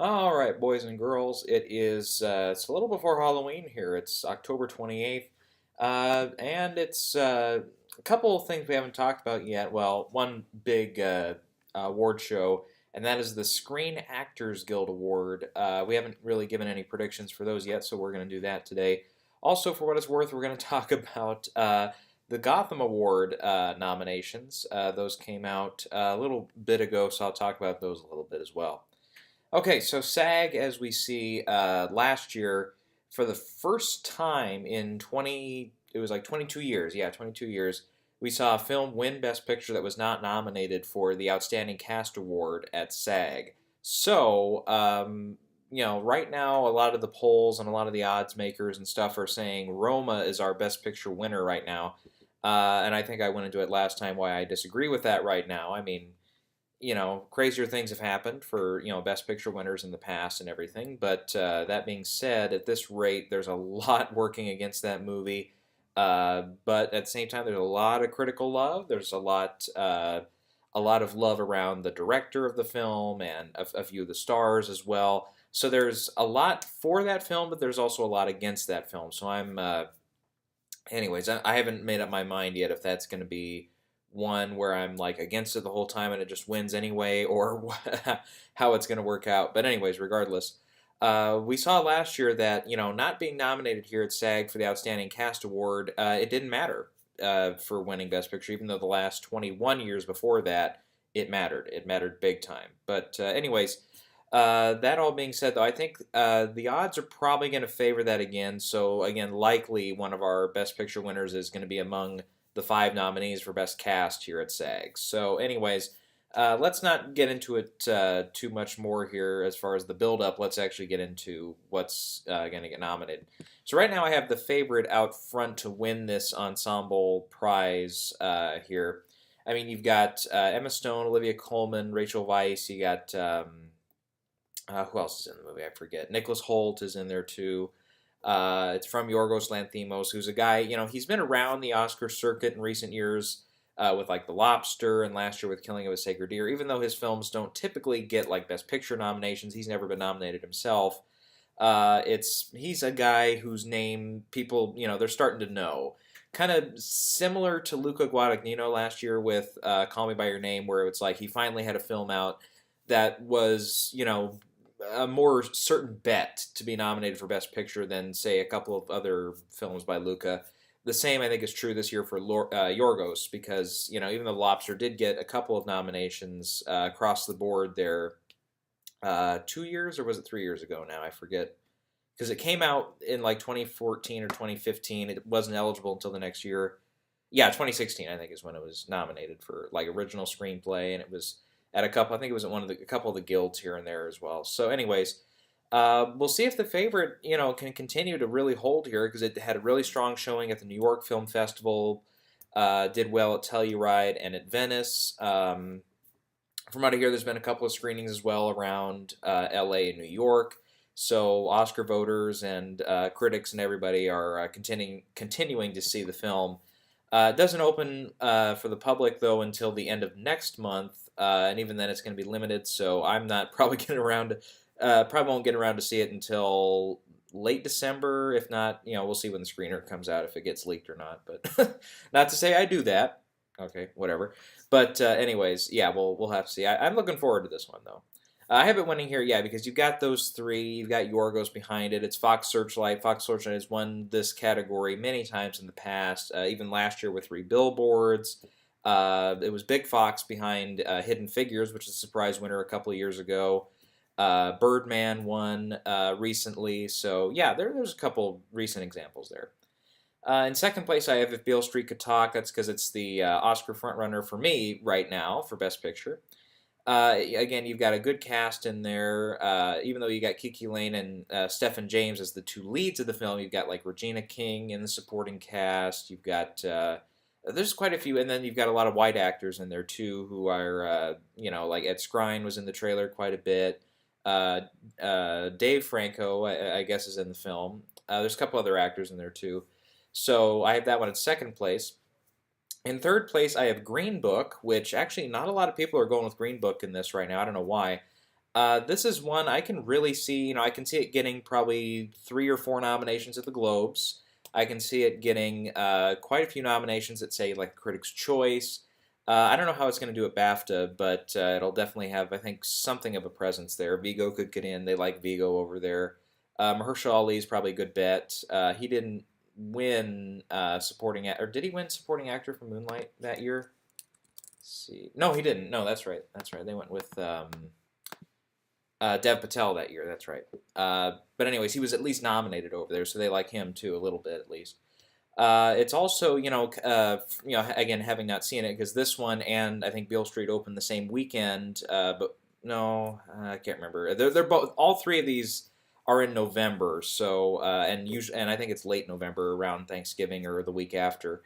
All right, boys and girls, it's a little before Halloween here. It's October 28th, and it's a couple of things we haven't talked about yet. Well, one big award show, and that is the Screen Actors Guild Award. We haven't really given any predictions for those yet, so we're going to do that today. Also, for what it's worth, we're going to talk about the Gotham Award nominations. Those came out a little bit ago, so I'll talk about those a little bit as well. Okay, so SAG, as we see last year, for the first time in 20, it was like 22 years, yeah, 22 years, we saw a film win Best Picture that was not nominated for the Outstanding Cast Award at SAG. So, right now, a lot of the polls and a lot of the odds makers and stuff are saying Roma is our Best Picture winner right now. And I think I went into it last time why I disagree with that right now. I mean, crazier things have happened for, Best Picture winners in the past and everything. But that being said, at this rate, there's a lot working against that movie. But at the same time, there's a lot of critical love. There's a lot of love around the director of the film and a few of the stars as well. So there's a lot for that film, but there's also a lot against that film. So anyways, I haven't made up my mind yet if that's going to be one where I'm like against it the whole time and it just wins anyway, or how it's going to work out. But anyways, regardless, we saw last year that not being nominated here at SAG for the Outstanding Cast Award, it didn't matter for winning Best Picture, even though the last 21 years before that it mattered. It mattered big time. But anyways. That all being said, though, I think the odds are probably going to favor that again. So, again, likely one of our Best Picture winners is going to be among the 5 nominees for Best Cast here at SAG. So, anyways, let's not get into it too much more here as far as the build-up. Let's actually get into what's going to get nominated. So, right now I have the favorite out front to win this ensemble prize here. I mean, you've got Emma Stone, Olivia Colman, Rachel Weisz. You got... who else is in the movie? I forget. Nicholas Hoult is in there too. It's from Yorgos Lanthimos, who's a guy, he's been around the Oscar circuit in recent years with like The Lobster and last year with Killing of a Sacred Deer. Even though his films don't typically get like Best Picture nominations, he's never been nominated himself. He's a guy whose name people, they're starting to know. Kind of similar to Luca Guadagnino last year with Call Me By Your Name, where it's like he finally had a film out that was, a more certain bet to be nominated for Best Picture than, say, a couple of other films by Luca. The same, I think, is true this year for Yorgos, because, even though Lobster did get a couple of nominations across the board there 2 years, or was it 3 years ago now? I forget. Because it came out in, like, 2014 or 2015. It wasn't eligible until the next year. Yeah, 2016, I think, is when it was nominated for, like, original screenplay, and it was... at a couple, I think it was at a couple of the guilds here and there as well. So, anyways, we'll see if the favorite, can continue to really hold here because it had a really strong showing at the New York Film Festival, did well at Telluride and at Venice. From out of here, there's been a couple of screenings as well around L.A. and New York. So, Oscar voters and critics and everybody are continuing to see the film. It doesn't open for the public, though, until the end of next month. And even then, it's going to be limited. So I'm not probably probably won't get around to see it until late December. If not, we'll see when the screener comes out if it gets leaked or not. But not to say I do that. Okay, whatever. But anyways, yeah, we'll have to see. I'm looking forward to this one though. I have it winning here, yeah, because you've got those 3. You've got Yorgos behind it. It's Fox Searchlight. Fox Searchlight has won this category many times in the past, even last year with 3 Billboards. It was Big Fox behind Hidden Figures, which is a surprise winner a couple of years ago. Birdman won recently. So, yeah, there's a couple recent examples there. In second place, I have If Beale Street Could Talk. That's because it's the Oscar frontrunner for me right now for Best Picture. Again, you've got a good cast in there. Even though you got Kiki Lane and Stephen James as the 2 leads of the film, you've got like Regina King in the supporting cast. You've got there's quite a few, and then you've got a lot of white actors in there too, who are like Ed Skrein was in the trailer quite a bit. Dave Franco, I guess, is in the film. There's a couple other actors in there too. So I have that one in second place. In third place, I have Green Book, which actually not a lot of people are going with Green Book in this right now. I don't know why. This is one I can really see. I can see it getting probably 3 or 4 nominations at the Globes. I can see it getting quite a few nominations at, say, like Critics' Choice. I don't know how it's going to do at BAFTA, but it'll definitely have, I think, something of a presence there. Vigo could get in. They like Vigo over there. Mahershala Ali is probably a good bet. He didn't win supporting actor. Or did he win supporting actor for Moonlight that year? Let's see. No, he didn't. No, that's right. That's right. They went with Dev Patel that year. That's right. But anyways, he was at least nominated over there, so they like him too a little bit at least. It's also, again, having not seen it, because this one and I think Beale Street opened the same weekend, but no, I can't remember. They're both, all 3 of these are in November, so and I think it's late November around Thanksgiving or the week after.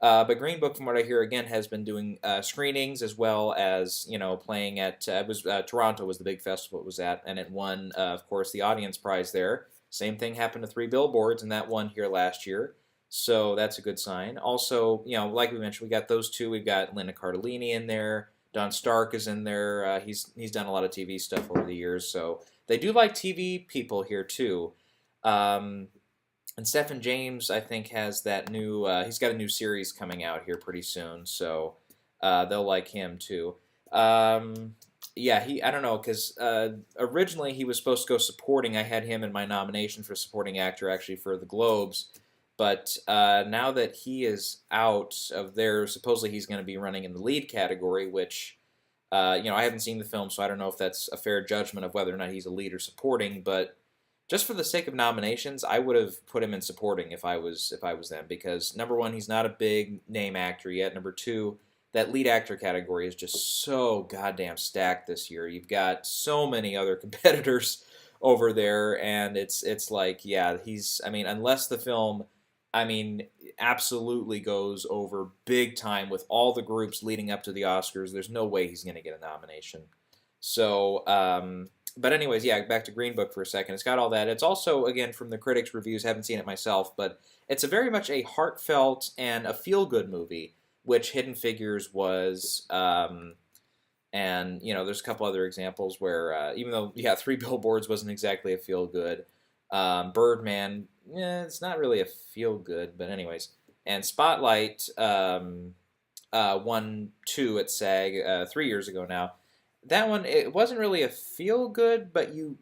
But Green Book, from what I hear, again has been doing screenings as well as playing at it was Toronto was the big festival it was at, and it won, of course, the audience prize there. Same thing happened to 3 Billboards, and that won here last year. So that's a good sign. Also, like we mentioned, we got those 2. We've got Linda Cardellini in there. Don Stark is in there. He's done a lot of TV stuff over the years, so they do like TV people here too. And Stephen James, I think, has that new. He's got a new series coming out here pretty soon, so they'll like him too. Yeah, I don't know, because originally he was supposed to go supporting. I had him in my nomination for supporting actor actually for the Globes. But now that he is out of there, supposedly he's going to be running in the lead category, which, I haven't seen the film, so I don't know if that's a fair judgment of whether or not he's a lead or supporting. But just for the sake of nominations, I would have put him in supporting if I was them, because number one, he's not a big name actor yet. Number two, that lead actor category is just so goddamn stacked this year. You've got so many other competitors over there, and it's like, yeah, unless the film, absolutely goes over big time with all the groups leading up to the Oscars, there's no way he's going to get a nomination. So, but anyways, yeah, back to Green Book for a second. It's got all that. It's also, again, from the critics' reviews, haven't seen it myself, but it's a very much a heartfelt and a feel-good movie, which Hidden Figures was. And, there's a couple other examples where, even though, 3 Billboards wasn't exactly a feel-good, Birdman, it's not really a feel-good, but anyways. And Spotlight won 2 at SAG 3 years ago now. That one, it wasn't really a feel-good, but you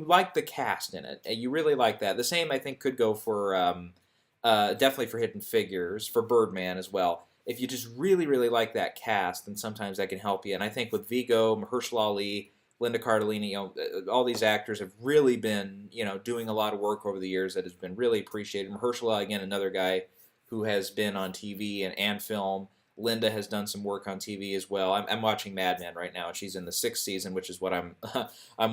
like the cast in it. You really like that. The same, I think, could go for definitely for Hidden Figures, for Birdman as well. If you just really, really like that cast, then sometimes that can help you. And I think with Vigo, Mahershala Ali, Linda Cardellini, all these actors have really been, doing a lot of work over the years that has been really appreciated. Mahershala, again, another guy who has been on TV and film. Linda has done some work on TV as well. I'm watching Mad Men right now, and she's in the 6th season, which is what I'm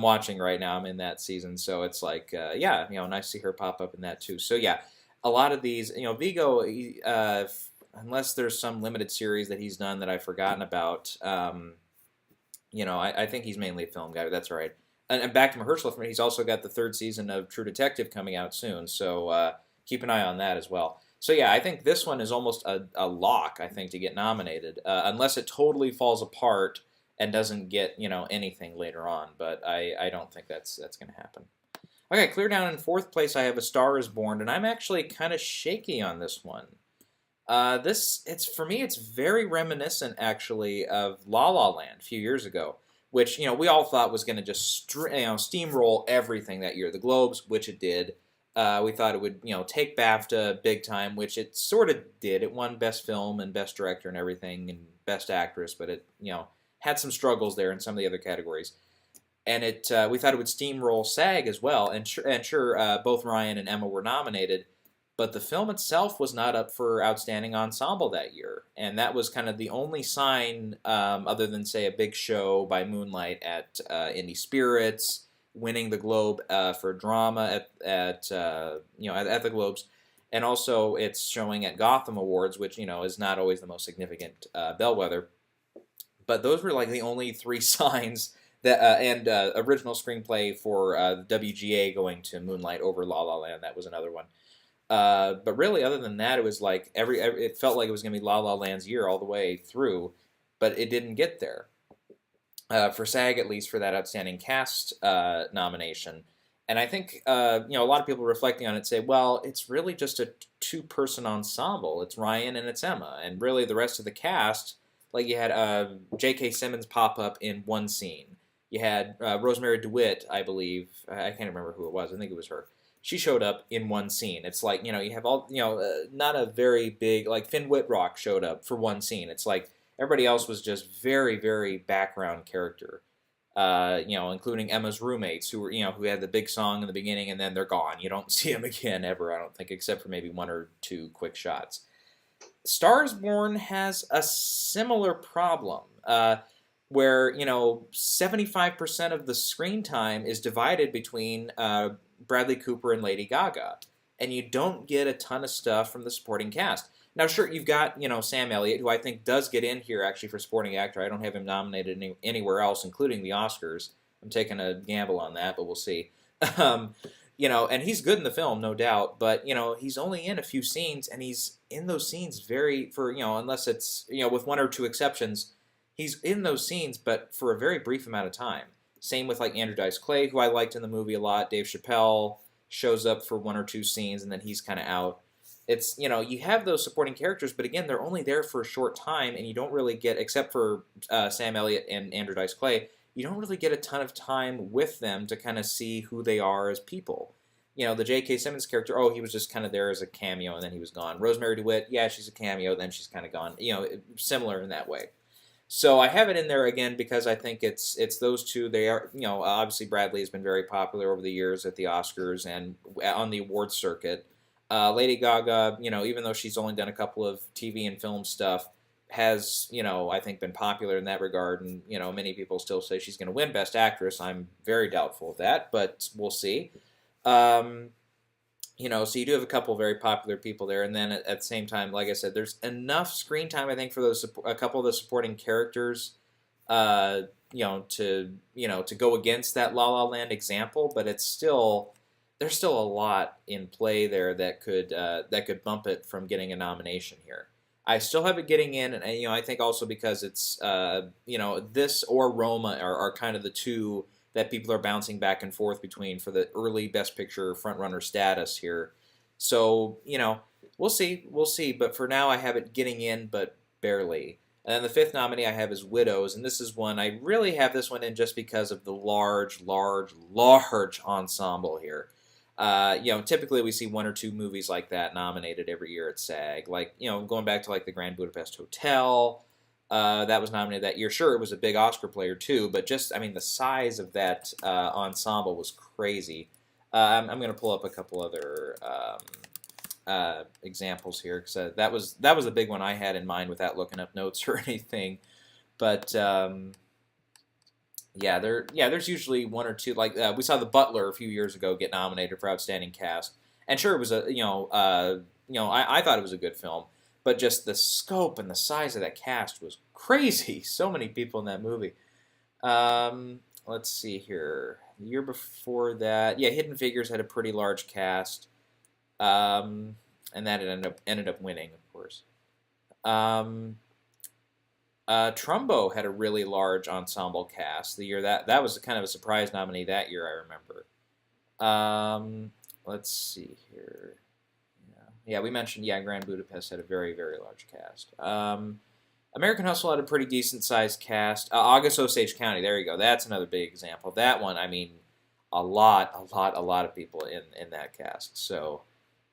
watching right now. I'm in that season, so it's like, nice to see her pop up in that too. So yeah, a lot of these, Vigo, unless there's some limited series that he's done that I've forgotten about, I think he's mainly a film guy, but that's all right. And back to Mahershala, he's also got the 3rd season of True Detective coming out soon, so keep an eye on that as well. So yeah, I think this one is almost a lock, I think, to get nominated, unless it totally falls apart and doesn't get, anything later on. But I don't think that's going to happen. Okay, clear down in 4th place, I have A Star Is Born, and I'm actually kind of shaky on this one. For me, it's very reminiscent, actually, of La La Land a few years ago, which, we all thought was going to just steamroll everything that year. The Globes, which it did. We thought it would, take BAFTA big time, which it sort of did. It won Best Film and Best Director and everything, and Best Actress, but it, had some struggles there in some of the other categories. And we thought it would steamroll SAG as well, and sure, both Ryan and Emma were nominated, but the film itself was not up for Outstanding Ensemble that year, and that was kind of the only sign, other than, say, a big show by Moonlight at Indie Spirits, winning the Globe for drama at the Globes, and also it's showing at Gotham Awards, which is not always the most significant bellwether. But those were like the only 3 signs that and original screenplay for WGA going to Moonlight over La La Land. That was another one. But really, other than that, it was like it felt like it was going to be La La Land's year all the way through, but it didn't get there. for SAG, at least for that Outstanding Cast nomination. And I think a lot of people reflecting on it say, well, it's really just a two-person ensemble. It's Ryan and it's Emma, and really the rest of the cast, like you had J.K. Simmons pop up in one scene. You had Rosemary DeWitt, I believe. I can't remember who it was. I think it was her. She showed up in one scene. It's like, you have all, not a very big, like Finn Wittrock showed up for one scene. It's like everybody else was just very, very background character. Including Emma's roommates who had the big song in the beginning and then they're gone. You don't see them again ever, I don't think, except for maybe one or two quick shots. Stars Born has a similar problem. Where 75% of the screen time is divided between Bradley Cooper and Lady Gaga, and you don't get a ton of stuff from the supporting cast. Now, sure, you've got Sam Elliott, who I think does get in here actually for supporting actor. I don't have him nominated anywhere else, including the Oscars. I'm taking a gamble on that, but we'll see. And he's good in the film, no doubt. But he's only in a few scenes, and he's in those scenes unless it's with one or two exceptions. He's in those scenes, but for a very brief amount of time. Same with like Andrew Dice Clay, who I liked in the movie a lot. Dave Chappelle shows up for one or two scenes, and then he's kind of out. It's you have those supporting characters, but again, they're only there for a short time, and you don't really get, except for Sam Elliott and Andrew Dice Clay, you don't really get a ton of time with them to kind of see who they are as people. The J.K. Simmons character, he was just kind of there as a cameo, and then he was gone. Rosemary DeWitt, yeah, she's a cameo, then she's kind of gone. Similar in that way. So I have it in there again because I think it's those two. They are, obviously Bradley has been very popular over the years at the Oscars and on the awards circuit. Lady Gaga, even though she's only done a couple of TV and film stuff, has, I think been popular in that regard. And, many people still say she's going to win Best Actress. I'm very doubtful of that, but we'll see. So you do have a couple of very popular people there, and then at the same time, like I said, there's enough screen time, I think, for a couple of the supporting characters, to go against that La La Land example, but there's still a lot in play there that could bump it from getting a nomination here. I still have it getting in, and I think also because it's this or Roma are kind of the two that people are bouncing back and forth between for the early Best Picture frontrunner status here. So, we'll see. But for now, I have it getting in, but barely. And then the fifth nominee I have is Widows, and this is one, I really have this one in just because of the large ensemble here. Typically we see one or two movies like that nominated every year at SAG. Like, going back to like the Grand Budapest Hotel, that was nominated that year. Sure, it was a big Oscar player too, but just, the size of that ensemble was crazy. I'm going to pull up a couple other examples here because that was a big one I had in mind without looking up notes or anything. But there's usually one or two. Like we saw The Butler a few years ago get nominated for Outstanding Cast, and sure, it was I thought it was a good film. But just the scope and the size of that cast was crazy. So many people in that movie. Let's see here. The year before that, Hidden Figures had a pretty large cast, and that ended up winning, of course. Trumbo had a really large ensemble cast the year that was kind of a surprise nominee that year. I remember. Let's see here. Yeah, we mentioned, Grand Budapest had a very, very large cast. American Hustle had a pretty decent-sized cast. August Osage County, there you go. That's another big example. That one, a lot of people in that cast. So,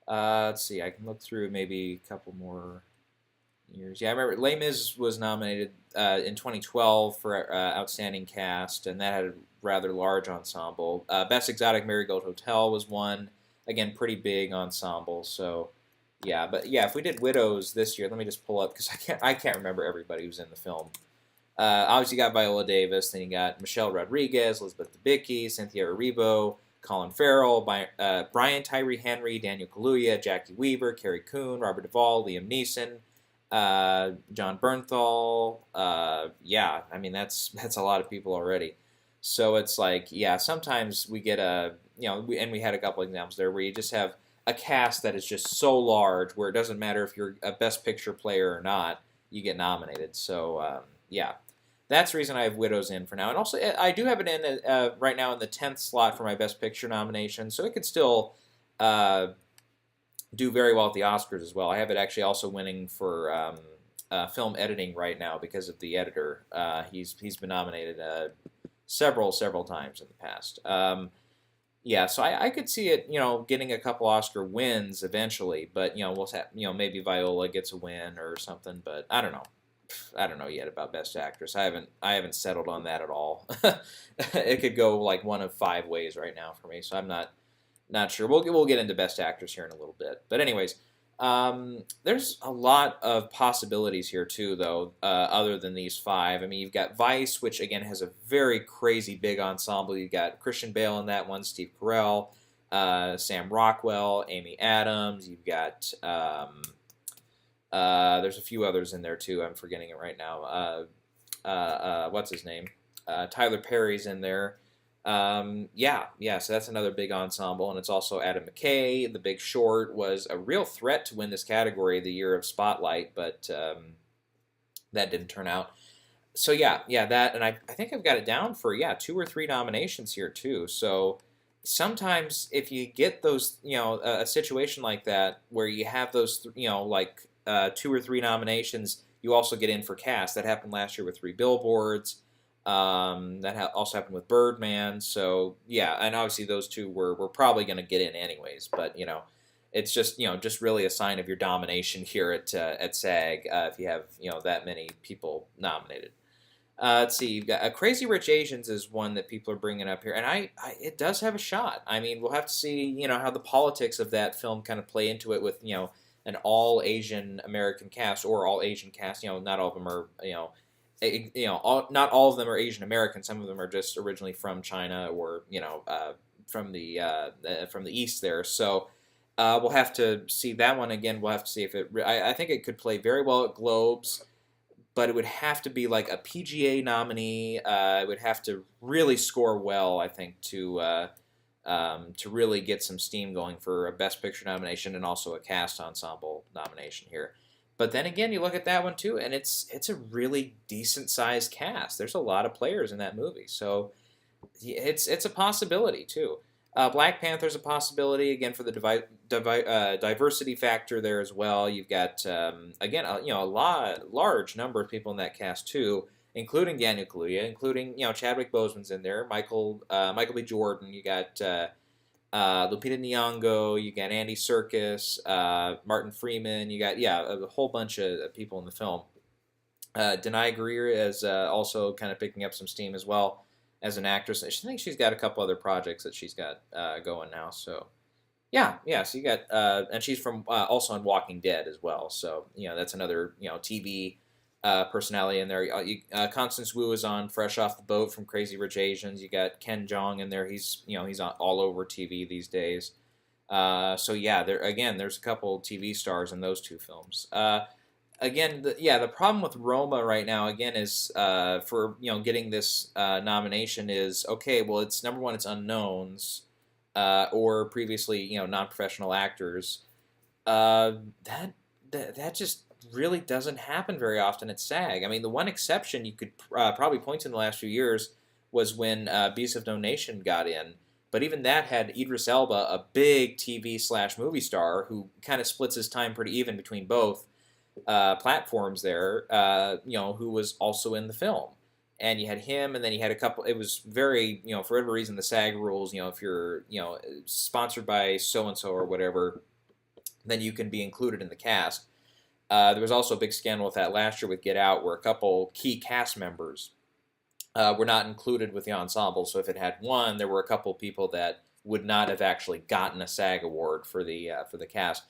let's see. I can look through maybe a couple more years. Yeah, I remember Les Mis was nominated in 2012 for Outstanding Cast, and that had a rather large ensemble. Best Exotic Marigold Hotel was one. Again, pretty big ensemble, so... Yeah, but if we did Widows this year, let me just pull up because I can't remember everybody who's in the film. Obviously, you got Viola Davis, then you got Michelle Rodriguez, Elizabeth Debicki, Cynthia Erivo, Colin Farrell, Brian Tyree Henry, Daniel Kaluuya, Jackie Weaver, Carrie Coon, Robert Duvall, Liam Neeson, John Bernthal. That's a lot of people already. So it's like, sometimes we get and we had a couple examples there where you just have a cast that is just so large where it doesn't matter if you're a Best Picture player or not, you get nominated. So, that's the reason I have Widows in for now. And also, I do have it in right now in the 10th slot for my Best Picture nomination, so it could still uh, do very well at the Oscars as well. I have it actually also winning for film editing right now because of the editor. He's been nominated several times in the past. Yeah, so I could see it, getting a couple Oscar wins eventually, but we'll have, maybe Viola gets a win or something, but I don't know. I don't know yet about Best Actress. I haven't settled on that at all. It could go like one of five ways right now for me, so I'm not sure. We'll get into Best Actress here in a little bit, but anyways, there's a lot of possibilities here too, though. Other than these five, I mean, you've got Vice, which again has a very crazy big ensemble. You've got Christian Bale in that one, Steve Carell, Sam Rockwell, Amy Adams. You've got there's a few others in there too. I'm forgetting it right now. What's his name? Tyler Perry's in there. Yeah. So that's another big ensemble, and it's also Adam McKay. The Big Short was a real threat to win this category the year of Spotlight, but that didn't turn out. So yeah, that, and I think I've got it down for 2 or 3 nominations here too. So sometimes if you get those, a situation like that where you have those, like 2 or 3 nominations, you also get in for cast. That happened last year with 3 Billboards. That also happened with Birdman. So yeah, and obviously those two we're probably going to get in anyways. But it's just really a sign of your domination here at SAG if you have that many people nominated. Let's see, you've got Crazy Rich Asians is one that people are bringing up here, and I it does have a shot. I mean, we'll have to see how the politics of that film kind of play into it with an all Asian American cast or all Asian cast. Not all of them are not all of them are Asian American. Some of them are just originally from China or from the East there. So we'll have to see that one again. We'll have to see if it. I think it could play very well at Globes, but it would have to be like a PGA nominee. It would have to really score well, I think, to really get some steam going for a Best Picture nomination and also a cast ensemble nomination here. But then again, you look at that one too, and it's a really decent sized cast. There's a lot of players in that movie, so it's a possibility too. Black Panther's a possibility again for the diversity factor there as well. You've got again a large number of people in that cast too, including Daniel Kaluuya, including Chadwick Boseman's in there, Michael B. Jordan. You got Lupita Nyong'o, you got Andy Serkis, Martin Freeman, you got a whole bunch of people in the film. Denai Greer is also kind of picking up some steam as well as an actress. I think she's got a couple other projects that she's got going now. So yeah. So you got and she's from also on Walking Dead as well. So that's another TV personality in there. Constance Wu is on Fresh Off the Boat from Crazy Rich Asians. You got Ken Jeong in there. He's all over TV these days. So yeah, there's a couple TV stars in those two films. Again, the problem with Roma right now again is for getting this nomination is okay. Well, it's number one, it's unknowns or previously non-professional actors. That just really doesn't happen very often at SAG. I mean, the one exception you could probably point to in the last few years was when Beasts of No Nation got in. But even that had Idris Elba, a big TV/movie star who kind of splits his time pretty even between both platforms there, who was also in the film. And you had him, and then you had a couple. It was very, for whatever reason, the SAG rules, if you're, sponsored by so-and-so or whatever, then you can be included in the cast. There was also a big scandal with that last year with Get Out, where a couple key cast members were not included with the ensemble. So if it had won, there were a couple people that would not have actually gotten a SAG award for the cast.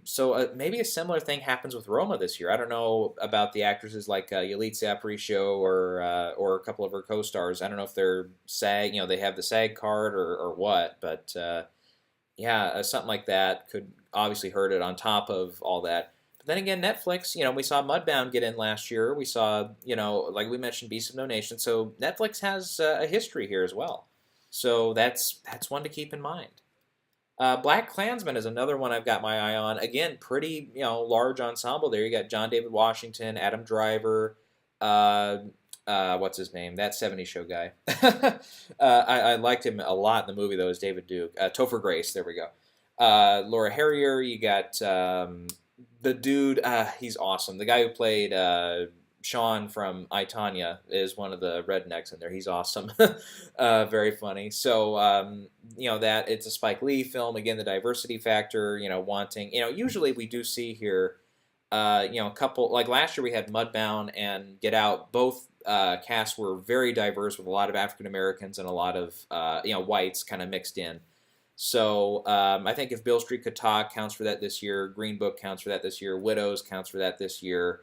So maybe a similar thing happens with Roma this year. I don't know about the actresses like Yalitza Aparicio or a couple of her co-stars. I don't know if they're SAG, they have the SAG card or what, but something like that could obviously hurt it on top of all that. But then again, Netflix, we saw Mudbound get in last year. We saw, like we mentioned, Beasts of No Nation. So Netflix has a history here as well. So that's one to keep in mind. Black Klansman is another one I've got my eye on. Again, pretty large ensemble there. You got John David Washington, Adam Driver, Uh, what's his name? That '70s show guy. I liked him a lot in the movie though. Is David Duke? Topher Grace. There we go. Laura Harrier. You got the dude. He's awesome. The guy who played Sean from I, Tonya is one of the rednecks in there. He's awesome. Very funny. So that it's a Spike Lee film. Again, the diversity factor. Wanting. Usually we do see here. A couple like last year we had Mudbound and Get Out. Both casts were very diverse with a lot of African Americans and a lot of whites kind of mixed in. So I think if Beale Street Could Talk counts for that this year, Green Book counts for that this year, Widows counts for that this year.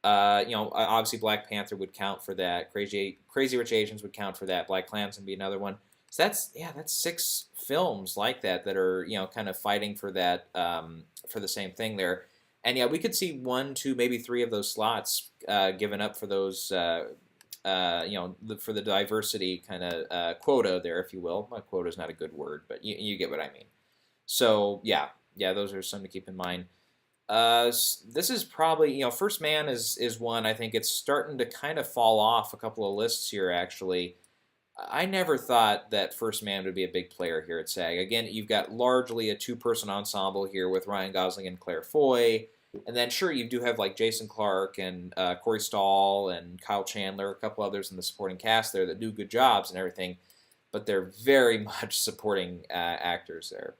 Obviously Black Panther would count for that. Crazy Rich Asians would count for that. Black Klansman would be another one. So that's 6 films like that are kind of fighting for that for the same thing there. And yeah, we could see 1, 2, maybe 3 of those slots given up for those, for the diversity kind of quota there, if you will. My quota is not a good word, but you get what I mean. So yeah, those are some to keep in mind. This is probably First Man is one. I think it's starting to kind of fall off a couple of lists here actually. I never thought that First Man would be a big player here at SAG. Again, you've got largely a 2-person ensemble here with Ryan Gosling and Claire Foy. And then, sure, you do have like Jason Clarke and Corey Stoll and Kyle Chandler, a couple others in the supporting cast there that do good jobs and everything. But they're very much supporting actors there.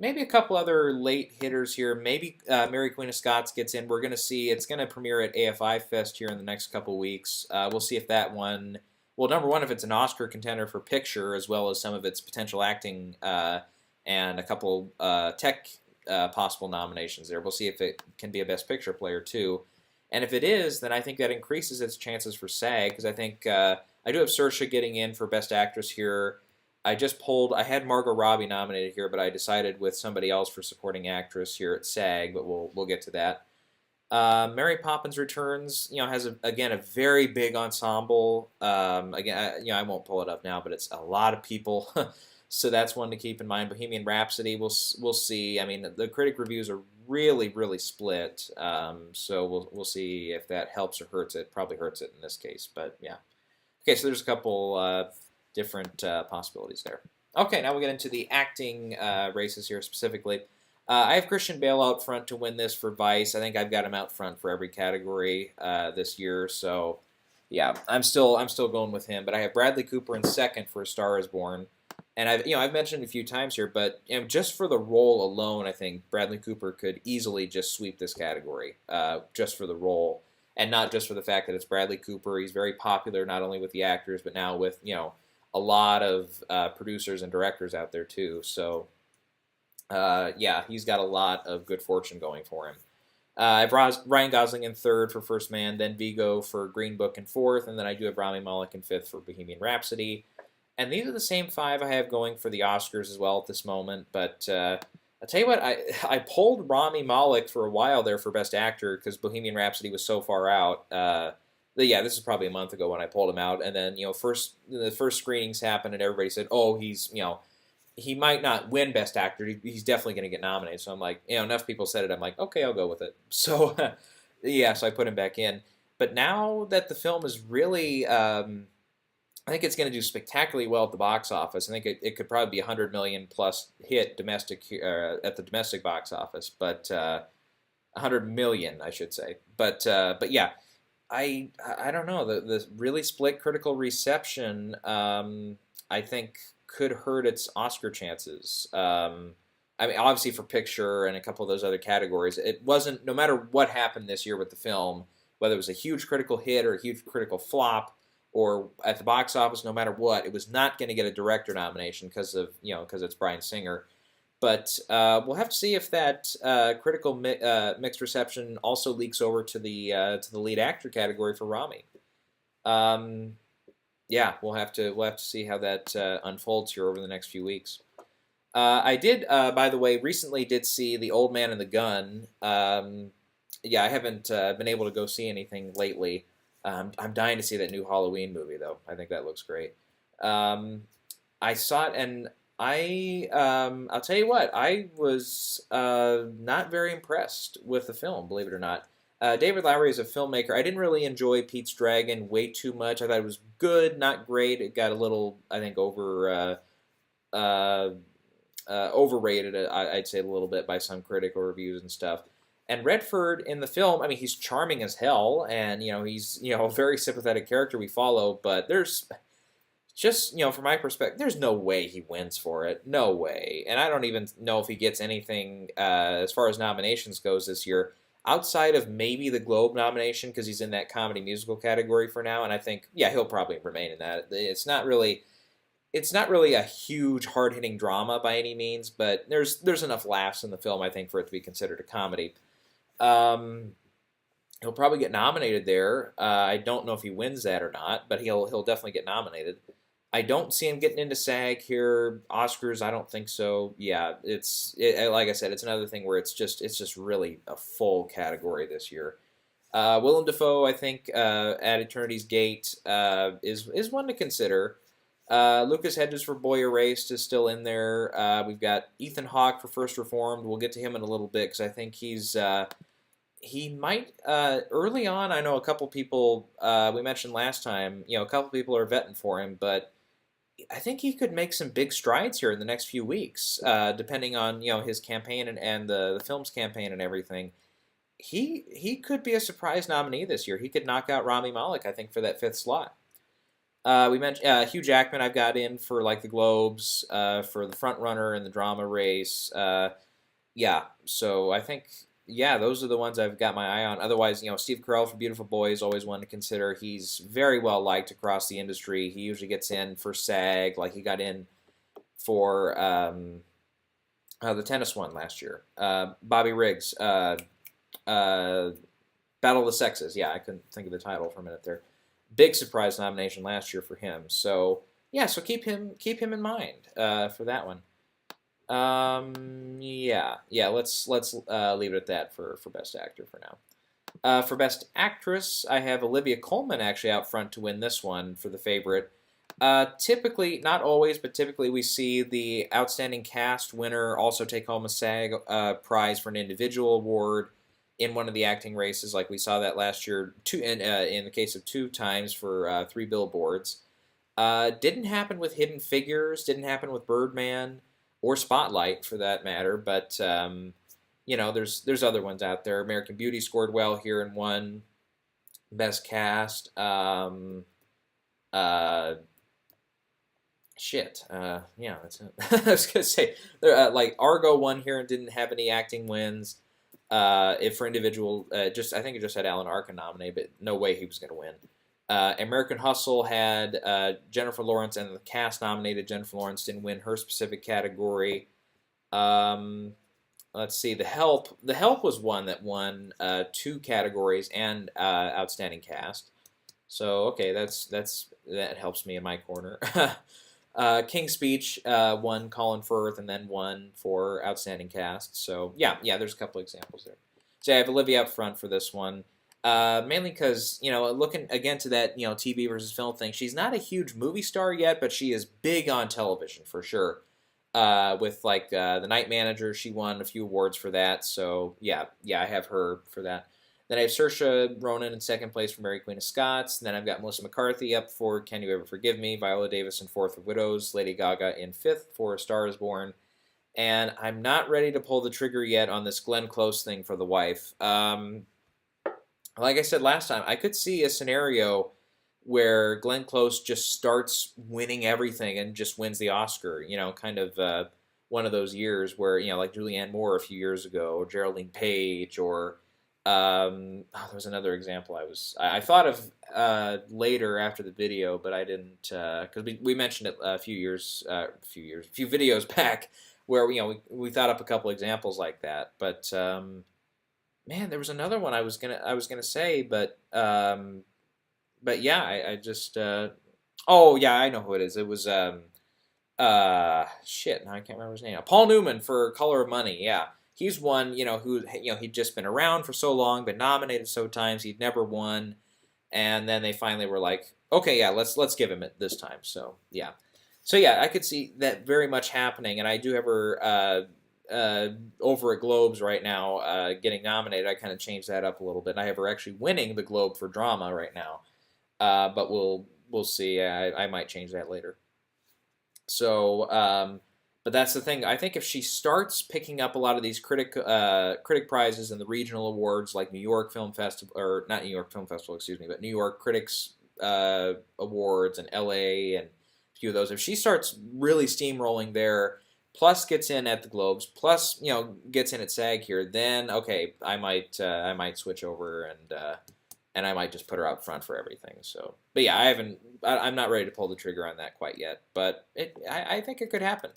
Maybe a couple other late hitters here. Maybe Mary Queen of Scots gets in. We're going to see. It's going to premiere at AFI Fest here in the next couple weeks. We'll see if that one. Well, number one, if it's an Oscar contender for picture, as well as some of its potential acting and a couple tech possible nominations there. We'll see if it can be a Best Picture player too. And if it is, then I think that increases its chances for SAG because I think I do have Saoirse getting in for Best Actress here. I had Margot Robbie nominated here, but I decided with somebody else for Supporting Actress here at SAG, but we'll get to that. Mary Poppins Returns, has a very big ensemble. I won't pull it up now, but it's a lot of people, so that's one to keep in mind. Bohemian Rhapsody, we'll see. I mean, the critic reviews are really, really split, so we'll see if that helps or hurts it. Probably hurts it in this case, but yeah. Okay, so there's a couple different possibilities there. Okay, now we'll get into the acting races here specifically. I have Christian Bale out front to win this for Vice. I think I've got him out front for every category this year. So, yeah, I'm still going with him. But I have Bradley Cooper in second for A Star Is Born, and I've mentioned a few times here, but just for the role alone, I think Bradley Cooper could easily just sweep this category just for the role, and not just for the fact that it's Bradley Cooper. He's very popular not only with the actors, but now with a lot of producers and directors out there too. So. He's got a lot of good fortune going for him. I have Ryan Gosling in third for First Man, then Viggo for Green Book in fourth, and then I do have Rami Malek in fifth for Bohemian Rhapsody. And these are the same 5 I have going for the Oscars as well at this moment. But I'll tell you what, I pulled Rami Malek for a while there for Best Actor because Bohemian Rhapsody was so far out. This is probably a month ago when I pulled him out, and then the first screenings happened, and everybody said, "Oh, he's he might not win Best Actor. He's definitely going to get nominated." So I'm like, enough people said it. I'm like, okay, I'll go with it. So, so I put him back in. But now that the film is really, I think it's going to do spectacularly well at the box office. I think it could probably be $100 million plus hit domestic at the domestic box office, but 100 million, I should say. But yeah, I don't know. The really split critical reception, I think, could hurt its Oscar chances. Obviously for picture and a couple of those other categories, it wasn't, no matter what happened this year with the film, whether it was a huge critical hit or a huge critical flop, or at the box office, no matter what, it was not going to get a director nomination because it's Bryan Singer. But we'll have to see if that critical mixed reception also leaks over to the lead actor category for Rami. We'll have to see how that unfolds here over the next few weeks. I did, by the way, recently did see The Old Man and the Gun. I haven't been able to go see anything lately. I'm dying to see that new Halloween movie, though. I think that looks great. I saw it, and I'll tell you what, I was not very impressed with the film, believe it or not. David Lowery is a filmmaker. I didn't really enjoy Pete's Dragon way too much. I thought it was good, not great. It got a little, I think, uh, overrated. I'd say a little bit by some critical reviews and stuff. And Redford in the film, I mean, he's charming as hell, and he's a very sympathetic character we follow. But there's just from my perspective, there's no way he wins for it. No way. And I don't even know if he gets anything as far as nominations goes this year, outside of maybe the Globe nomination because he's in that comedy musical category for now. And I think he'll probably remain in that. It's not really a huge hard hitting drama by any means, but there's enough laughs in the film I think for it to be considered a comedy. Um, he'll probably get nominated there. I don't know if he wins that or not, but he'll definitely get nominated. I don't see him getting into SAG here. Oscars, I don't think so. Yeah, like I said, it's another thing where it's just really a full category this year. Willem Dafoe, I think, at Eternity's Gate is one to consider. Lucas Hedges for Boy Erased is still in there. We've got Ethan Hawke for First Reformed. We'll get to him in a little bit because I think he might early on. I know a couple people we mentioned last time. A couple people are vetting for him, but I think he could make some big strides here in the next few weeks, depending on his campaign and the film's campaign and everything. He could be a surprise nominee this year. He could knock out Rami Malek, I think, for that fifth slot. We mentioned Hugh Jackman. I've got in for like the Globes, for the front runner in the drama race. So I think those are the ones I've got my eye on. Otherwise, Steve Carell for Beautiful Boy is always one to consider. He's very well liked across the industry. He usually gets in for SAG, like he got in for the tennis one last year. Bobby Riggs, Battle of the Sexes. Yeah, I couldn't think of the title for a minute there. Big surprise nomination last year for him. So so keep him in mind for that one. Let's leave it at that for Best Actor for now. For Best Actress, I have Olivia Colman actually out front to win this one for The Favorite. Typically, not always, but typically we see the Outstanding Cast winner also take home a SAG prize for an individual award in one of the acting races, like we saw that last year. In the case of 2 times for 3 Billboards. Didn't happen with Hidden Figures. Didn't happen with Birdman or Spotlight, for that matter. But there's other ones out there. American Beauty scored well here and won Best Cast. That's it. I was gonna say like Argo won here and didn't have any acting wins. If for individual, I think it just had Alan Arkin nominated, but no way he was going to win. American Hustle had Jennifer Lawrence, and the cast nominated Jennifer Lawrence didn't win her specific category. Let's see, The Help. The Help was one that won 2 categories and Outstanding Cast. So okay, that helps me in my corner. King's Speech won Colin Firth and then won for Outstanding Cast. So there's a couple examples there. So I have Olivia up front for this one, mainly because looking again to that TV versus film thing. She's not a huge movie star yet, but she is big on television for sure. With like The Night Manager, she won a few awards for that. So I have her for that. Then I have Saoirse Ronan in second place for Mary Queen of Scots. And then I've got Melissa McCarthy up for Can You Ever Forgive Me? Viola Davis in fourth for Widows. Lady Gaga in fifth for A Star Is Born. And I'm not ready to pull the trigger yet on this Glenn Close thing for The Wife. Like I said last time, I could see a scenario where Glenn Close just starts winning everything and just wins the Oscar. Kind of one of those years where, like Julianne Moore a few years ago, or Geraldine Page, or there was another example I thought of later after the video, but I didn't, because we mentioned it a few videos back where we thought up a couple examples like that. But man, there was another one I was gonna say, but I just I know who it is. It was now I can't remember his name. Paul Newman for Color of Money. Yeah. He's one, he'd just been around for so long, been nominated so times, he'd never won, and then they finally were like, okay, let's give him it this time. So I could see that very much happening, and I do have her uh, over at Globes right now, getting nominated. I kind of changed that up a little bit. I have her actually winning the Globe for drama right now, but we'll see. I might change that later. So, but that's the thing. I think if she starts picking up a lot of these critic prizes and the regional awards, like New York Film Festival, or not New York Film Festival, excuse me, but New York Critics Awards and LA and a few of those, if she starts really steamrolling there, plus gets in at the Globes, plus gets in at SAG here, then okay, I might switch over and I might just put her out front for everything. So, but yeah, I'm not ready to pull the trigger on that quite yet, but I think it could happen.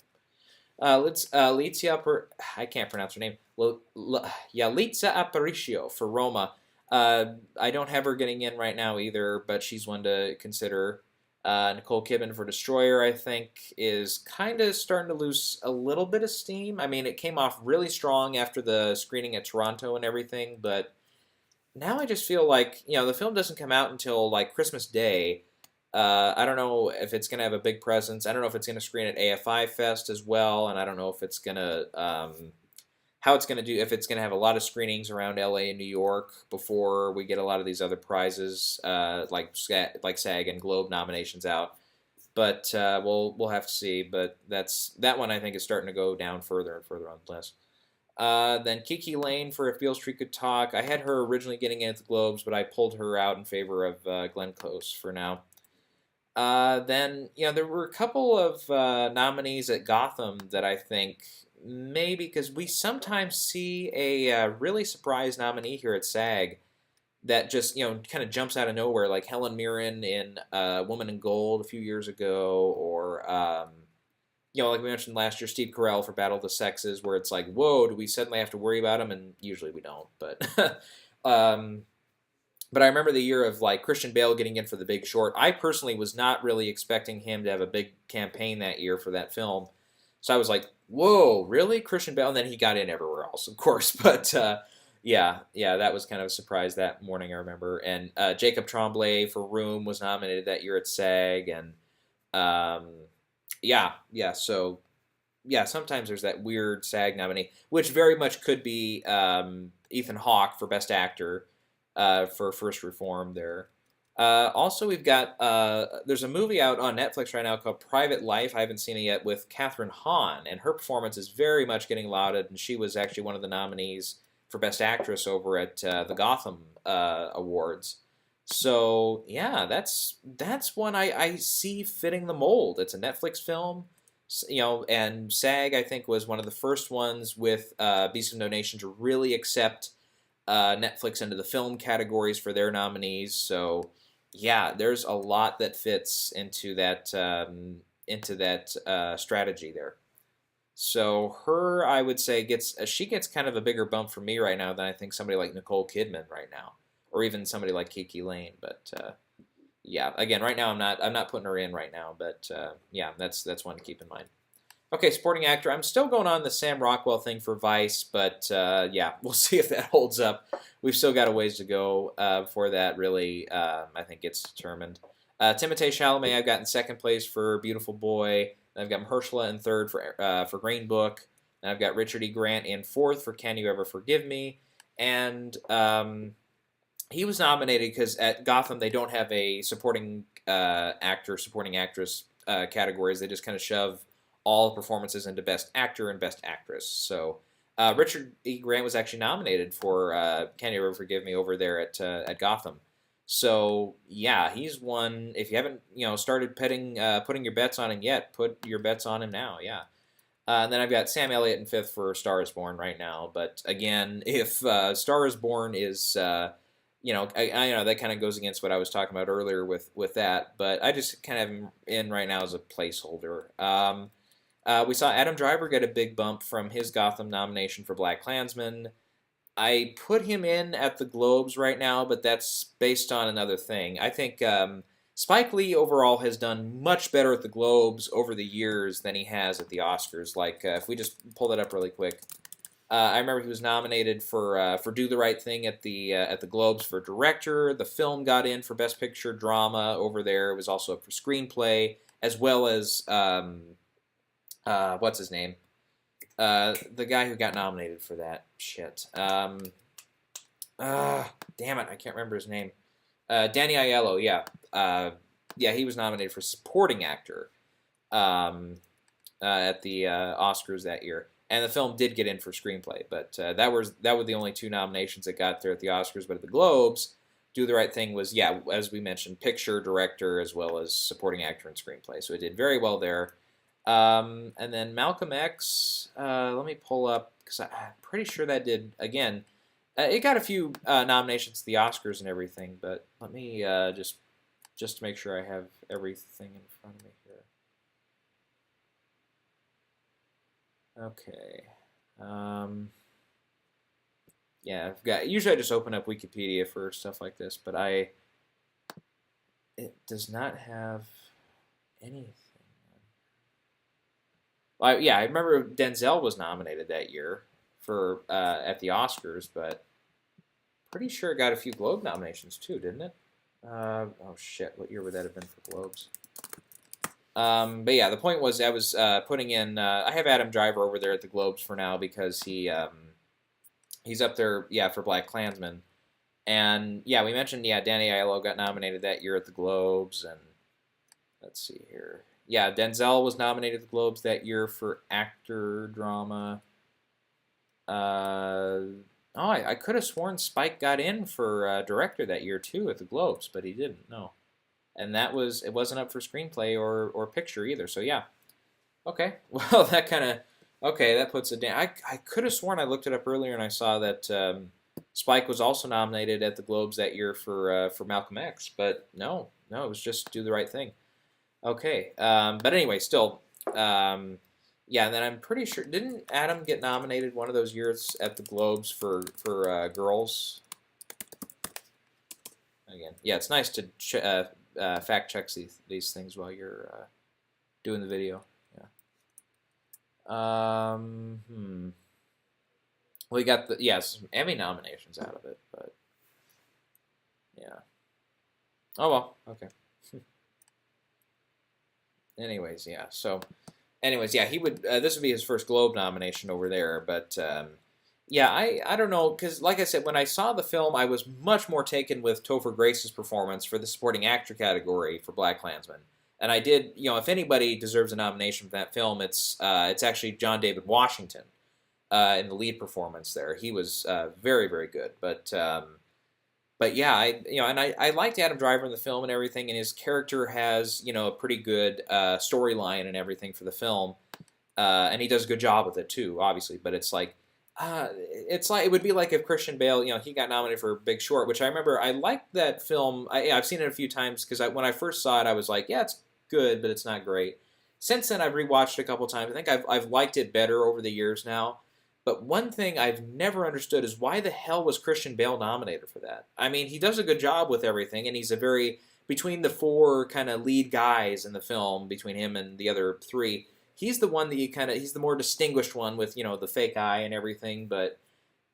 Let's I can't pronounce her name. Yalitza Aparicio for Roma. I don't have her getting in right now either, but she's one to consider. Nicole Kidman for Destroyer, I think, is kind of starting to lose a little bit of steam. I mean, it came off really strong after the screening at Toronto and everything, but now I just feel like the film doesn't come out until like Christmas Day. I don't know if it's gonna have a big presence. I don't know if it's gonna screen at AFI Fest as well, and I don't know if it's gonna how it's gonna do. If it's gonna have a lot of screenings around LA and New York before we get a lot of these other prizes like SAG and Globe nominations out. But we'll have to see. But that one I think is starting to go down further and further on the list. Then Kiki Lane for If Beale Street Could Talk. I had her originally getting in at the Globes, but I pulled her out in favor of Glenn Close for now. Then there were a couple of nominees at Gotham that I think maybe, because we sometimes see a really surprise nominee here at SAG that just kind of jumps out of nowhere, like Helen Mirren in Woman in Gold a few years ago, or like we mentioned last year, Steve Carell for Battle of the Sexes, where it's like, whoa, do we suddenly have to worry about him? And usually we don't. But but I remember the year of like Christian Bale getting in for The Big Short. I personally was not really expecting him to have a big campaign that year for that film. So I was like, whoa, really? Christian Bale? And then he got in everywhere else, of course. But yeah, that was kind of a surprise that morning, I remember. And Jacob Tremblay for Room was nominated that year at SAG. And so sometimes there's that weird SAG nominee, which very much could be Ethan Hawke for Best Actor for First Reformed there. Also, we've got there's a movie out on Netflix right now called Private Life. I haven't seen it yet, with Catherine Hahn, and her performance is very much getting lauded, and she was actually one of the nominees for Best Actress over at the Gotham Awards. So yeah, that's one I see fitting the mold. It's a Netflix film, and SAG I think was one of the first ones with Beast of No Nation to really accept Netflix into the film categories for their nominees. So yeah, there's a lot that fits into that strategy there. So her, I would say, gets kind of a bigger bump for me right now than I think somebody like Nicole Kidman right now, or even somebody like Kiki Lane. But yeah, again, right now I'm not putting her in right now, but yeah, that's one to keep in mind. Okay, supporting actor. I'm still going on the Sam Rockwell thing for Vice, but yeah, we'll see if that holds up. We've still got a ways to go before that really, I think, gets determined. Timothée Chalamet, I've got in second place for Beautiful Boy. I've got Mahershala in third for Green Book. And I've got Richard E. Grant in fourth for Can You Ever Forgive Me? And he was nominated because at Gotham they don't have a supporting actor, supporting actress categories. They just kind of shove all performances into Best Actor and Best Actress. So Richard E. Grant was actually nominated for Can You Ever Forgive Me over there at Gotham. So yeah, he's one. If you haven't started putting your bets on him yet, put your bets on him now. Yeah. And then I've got Sam Elliott in fifth for Star Is Born right now. But again, if Star Is Born is I know that kind of goes against what I was talking about earlier with that. But I just kind of am in right now as a placeholder. We saw Adam Driver get a big bump from his Gotham nomination for BlacKkKlansman. I put him in at the Globes right now, but that's based on another thing. I think Spike Lee overall has done much better at the Globes over the years than he has at the Oscars. Like, if we just pull that up really quick, I remember he was nominated for Do the Right Thing at the Globes for director. The film got in for Best Picture Drama over there. It was also up for screenplay, as well as what's his name? The guy who got nominated for that shit. Damn it, I can't remember his name. Danny Aiello, yeah. Yeah, he was nominated for supporting actor at the Oscars that year. And the film did get in for screenplay, but that were the only two nominations that got there at the Oscars. But at the Globes, Do the Right Thing was, yeah, as we mentioned, picture, director, as well as supporting actor and screenplay. So it did very well there. And then Malcolm X, let me pull up, because I'm pretty sure that did, again, it got a few nominations to the Oscars and everything, but let me just to make sure I have everything in front of me here. Okay. Yeah, I've got. Usually, I just open up Wikipedia for stuff like this, but it does not have anything. Well, yeah, I remember Denzel was nominated that year for at the Oscars, but pretty sure it got a few Globe nominations too, didn't it? Oh shit, what year would that have been for Globes? But yeah, the point was I was putting in. I have Adam Driver over there at the Globes for now because he's up there, yeah, for Black Klansman. And yeah, we mentioned, yeah, Danny Aiello got nominated that year at the Globes, and let's see here. Yeah, Denzel was nominated at the Globes that year for actor drama. I could have sworn Spike got in for director that year too at the Globes, but he didn't. No, and it wasn't up for screenplay or picture either. So yeah, okay. Well, that kind of okay. That puts it down. I could have sworn I looked it up earlier and I saw that Spike was also nominated at the Globes that year for Malcolm X, but no, it was just Do the Right Thing. Okay, but anyway, still, yeah. And then I'm pretty sure didn't Adam get nominated one of those years at the Globes for Girls? Again, yeah, it's nice to fact check these things while you're doing the video. Yeah. Well, you got some Emmy nominations out of it, but yeah. Oh well, okay. Anyways, yeah. So, anyways, yeah, he would. This would be his first Globe nomination over there, but yeah, I don't know because, like I said, when I saw the film, I was much more taken with Topher Grace's performance for the supporting actor category for Black Klansman, and I did. If anybody deserves a nomination for that film, it's actually John David Washington in the lead performance there. He was very very good, but yeah, I liked Adam Driver in the film and everything, and his character has a pretty good storyline and everything for the film, and he does a good job with it too, obviously. But it's like it would be like if Christian Bale, he got nominated for Big Short, which I remember I liked that film. I've seen it a few times because when I first saw it, I was like, yeah, it's good, but it's not great. Since then, I've rewatched it a couple times. I think I've liked it better over the years now. But one thing I've never understood is why the hell was Christian Bale nominated for that? I mean, he does a good job with everything, and he's between the four kind of lead guys in the film, between him and the other three, he's the one that he's the more distinguished one with, the fake eye and everything, but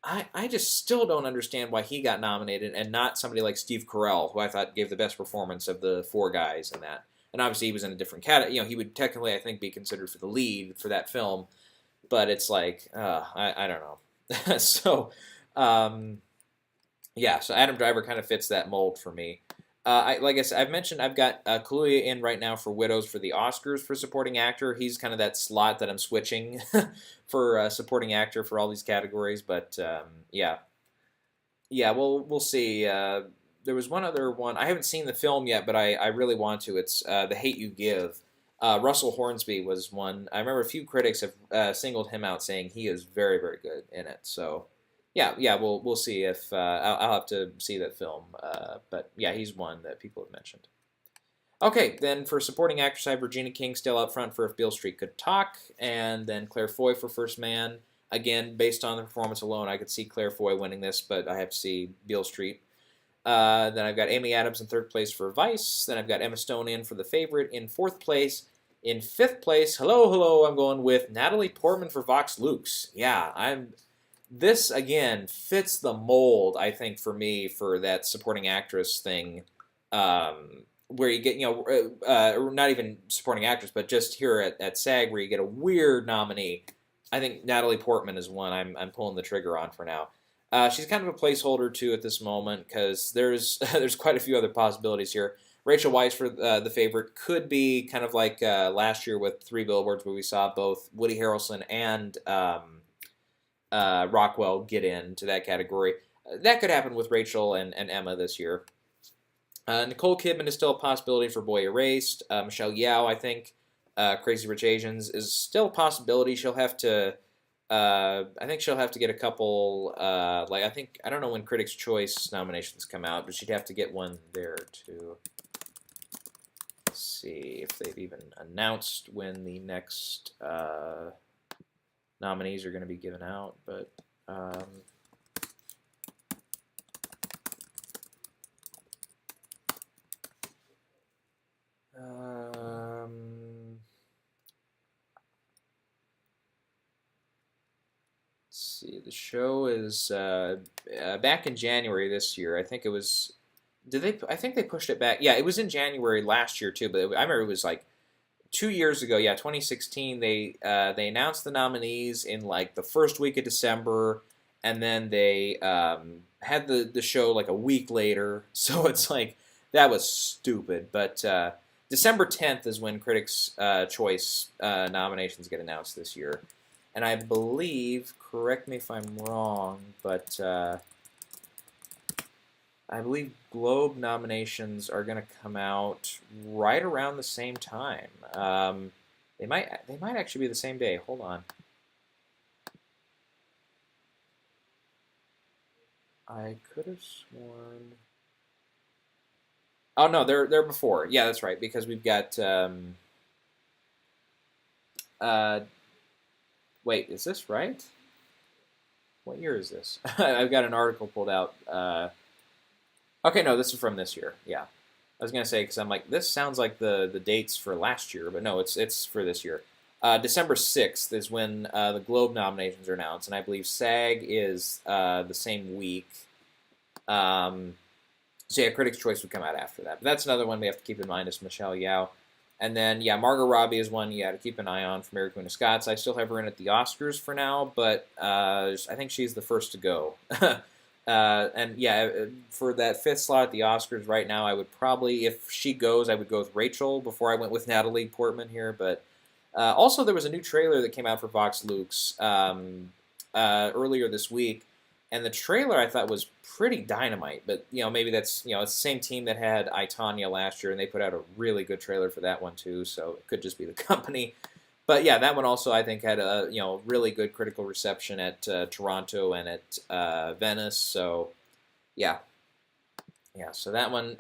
I just still don't understand why he got nominated and not somebody like Steve Carell, who I thought gave the best performance of the four guys in that. And obviously he was in a different category, he would technically, I think, be considered for the lead for that film. But it's like, I don't know. So, yeah, so Adam Driver kind of fits that mold for me. Like I said, I've mentioned I've got Kaluuya in right now for Widows for the Oscars for supporting actor. He's kind of that slot that I'm switching for supporting actor for all these categories. But yeah, we'll see. There was one other one. I haven't seen the film yet, but I really want to. It's The Hate You Give. Russell Hornsby was one. I remember a few critics have singled him out, saying he is very, very good in it. So, yeah, we'll see if I'll have to see that film. But yeah, he's one that people have mentioned. Okay, then for supporting actress, I have Regina King still up front for If Beale Street Could Talk, and then Claire Foy for First Man. Again, based on the performance alone, I could see Claire Foy winning this, but I have to see Beale Street. Then I've got Amy Adams in third place for Vice. Then I've got Emma Stone in for The Favorite in fourth place. In fifth place, hello, I'm going with Natalie Portman for Vox Lux. Yeah, this again fits the mold, I think, for me for that supporting actress thing, where you get, not even supporting actress, but just here at SAG, where you get a weird nominee I think Natalie Portman is one I'm pulling the trigger on for now. She's kind of a placeholder too at this moment because there's there's quite a few other possibilities here. Rachel Weisz for the favorite could be kind of like last year with Three Billboards, where we saw both Woody Harrelson and Rockwell get into that category. That could happen with Rachel and Emma this year. Nicole Kidman is still a possibility for Boy Erased. Michelle Yeoh, I think, Crazy Rich Asians is still a possibility. She'll have to. I think she'll have to get a couple. I don't know when Critics' Choice nominations come out, but she'd have to get one there too. Let's see if they've even announced when the next nominees are going to be given out, but. Let's see. The show is back in January this year. I think it was. Did they? I think they pushed it back. Yeah, it was in January last year too. But I remember it was like 2 years ago. Yeah, 2016. They announced the nominees in like the first week of December, and then they had the show like a week later. So it's like that was stupid. But December 10th is when Critics' Choice nominations get announced this year. And I believe, correct me if I'm wrong, but I believe Globe nominations are going to come out right around the same time. They might actually be the same day. Hold on. I could have sworn. Oh no, they're before. Yeah, that's right, because we've got. Wait, is this right? What year is this? I've got an article pulled out. Okay, no, this is from this year. Yeah, I was gonna say because I'm like this sounds like the dates for last year, but no, it's for this year. December 6th is when the Globe nominations are announced, and I believe SAG is the same week. So yeah, Critics' Choice would come out after that. But that's another one we have to keep in mind is Michelle Yeoh. And then, yeah, Margot Robbie is one you got to keep an eye on for Mary Queen of Scots. I still have her in at the Oscars for now, but I think she's the first to go. And yeah, for that fifth slot at the Oscars right now, I would probably, if she goes, I would go with Rachel before I went with Natalie Portman here. But also, there was a new trailer that came out for Vox Lux earlier this week. And the trailer I thought was pretty dynamite, but maybe that's it's the same team that had I, Tonya last year, and they put out a really good trailer for that one too. So it could just be the company, but yeah, that one also I think had a really good critical reception at Toronto and at Venice. So yeah, So that one,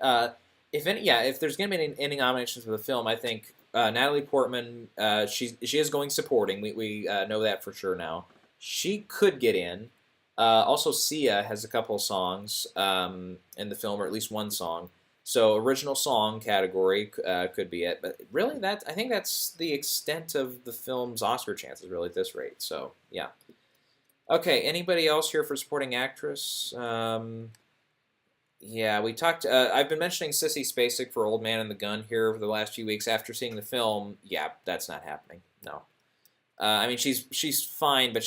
if there's gonna be any nominations for the film, I think Natalie Portman, she is going supporting. We know that for sure now. She could get in. Also, Sia has a couple songs in the film, or at least one song. So, original song category could be it. But really, I think that's the extent of the film's Oscar chances, really, at this rate. So, yeah. Okay, anybody else here for supporting actress? Yeah, we talked. I've been mentioning Sissy Spacek for Old Man and the Gun here for the last few weeks. After seeing the film, yeah, that's not happening. No. I mean, she's fine, but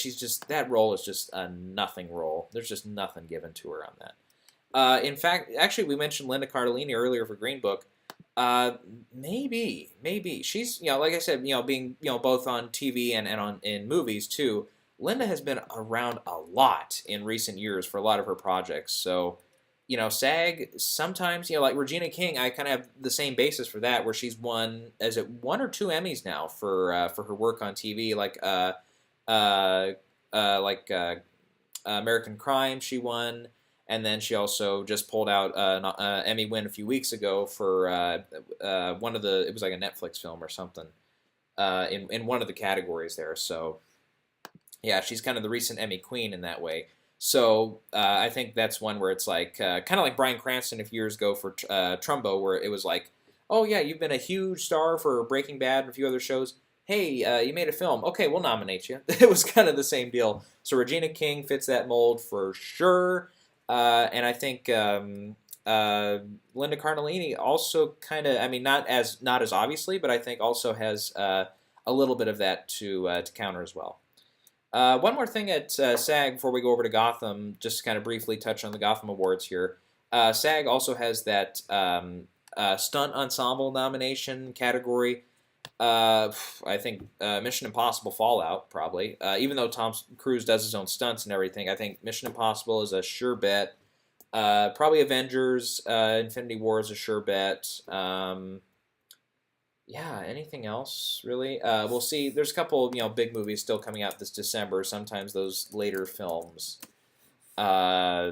that role is just a nothing role. There's just nothing given to her on that. In fact, actually, we mentioned Linda Cardellini earlier for Green Book. Maybe she's like I said, being both on TV and in movies too. Linda has been around a lot in recent years for a lot of her projects. So, SAG sometimes, like Regina King, I kind of have the same basis for that, where she's won, is it one or two Emmys now for her work on TV, like American Crime, she won, and then she also just pulled out an Emmy win a few weeks ago for it was like a Netflix film or something in one of the categories there. So yeah, she's kind of the recent Emmy queen in that way. So I think that's one where it's like kind of like Bryan Cranston a few years ago for Trumbo, where it was like, oh yeah, you've been a huge star for Breaking Bad and a few other shows. Hey, you made a film. Okay, we'll nominate you. It was kind of the same deal. So Regina King fits that mold for sure. And I think Linda Cardellini also kind of, I mean, not as obviously, but I think also has a little bit of that to counter as well. One more thing at SAG before we go over to Gotham, just to kind of briefly touch on the Gotham Awards here. SAG also has that stunt ensemble nomination category. I think Mission Impossible Fallout, probably. Even though Tom Cruise does his own stunts and everything, I think Mission Impossible is a sure bet. Probably Avengers, Infinity War is a sure bet. Yeah, anything else really? We'll see. There's a couple, big movies still coming out this December. Sometimes those later films uh,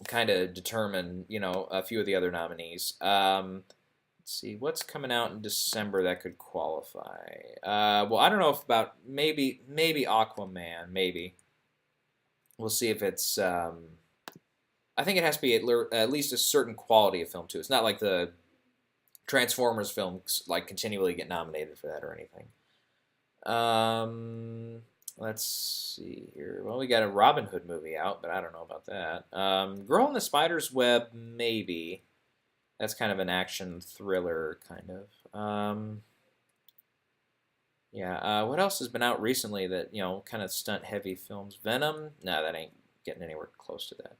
kind of determine, a few of the other nominees. Let's see, what's coming out in December that could qualify? Well, I don't know if about maybe Aquaman, maybe. We'll see if it's. I think it has to be at least a certain quality of film too. It's not like the Transformers films like continually get nominated for that or anything. Let's see here. Well, we got a Robin Hood movie out, but I don't know about that. Girl in the Spider's Web, maybe. That's kind of an action thriller, kind of. Yeah. What else has been out recently that kind of stunt heavy films? Venom? No, that ain't getting anywhere close to that.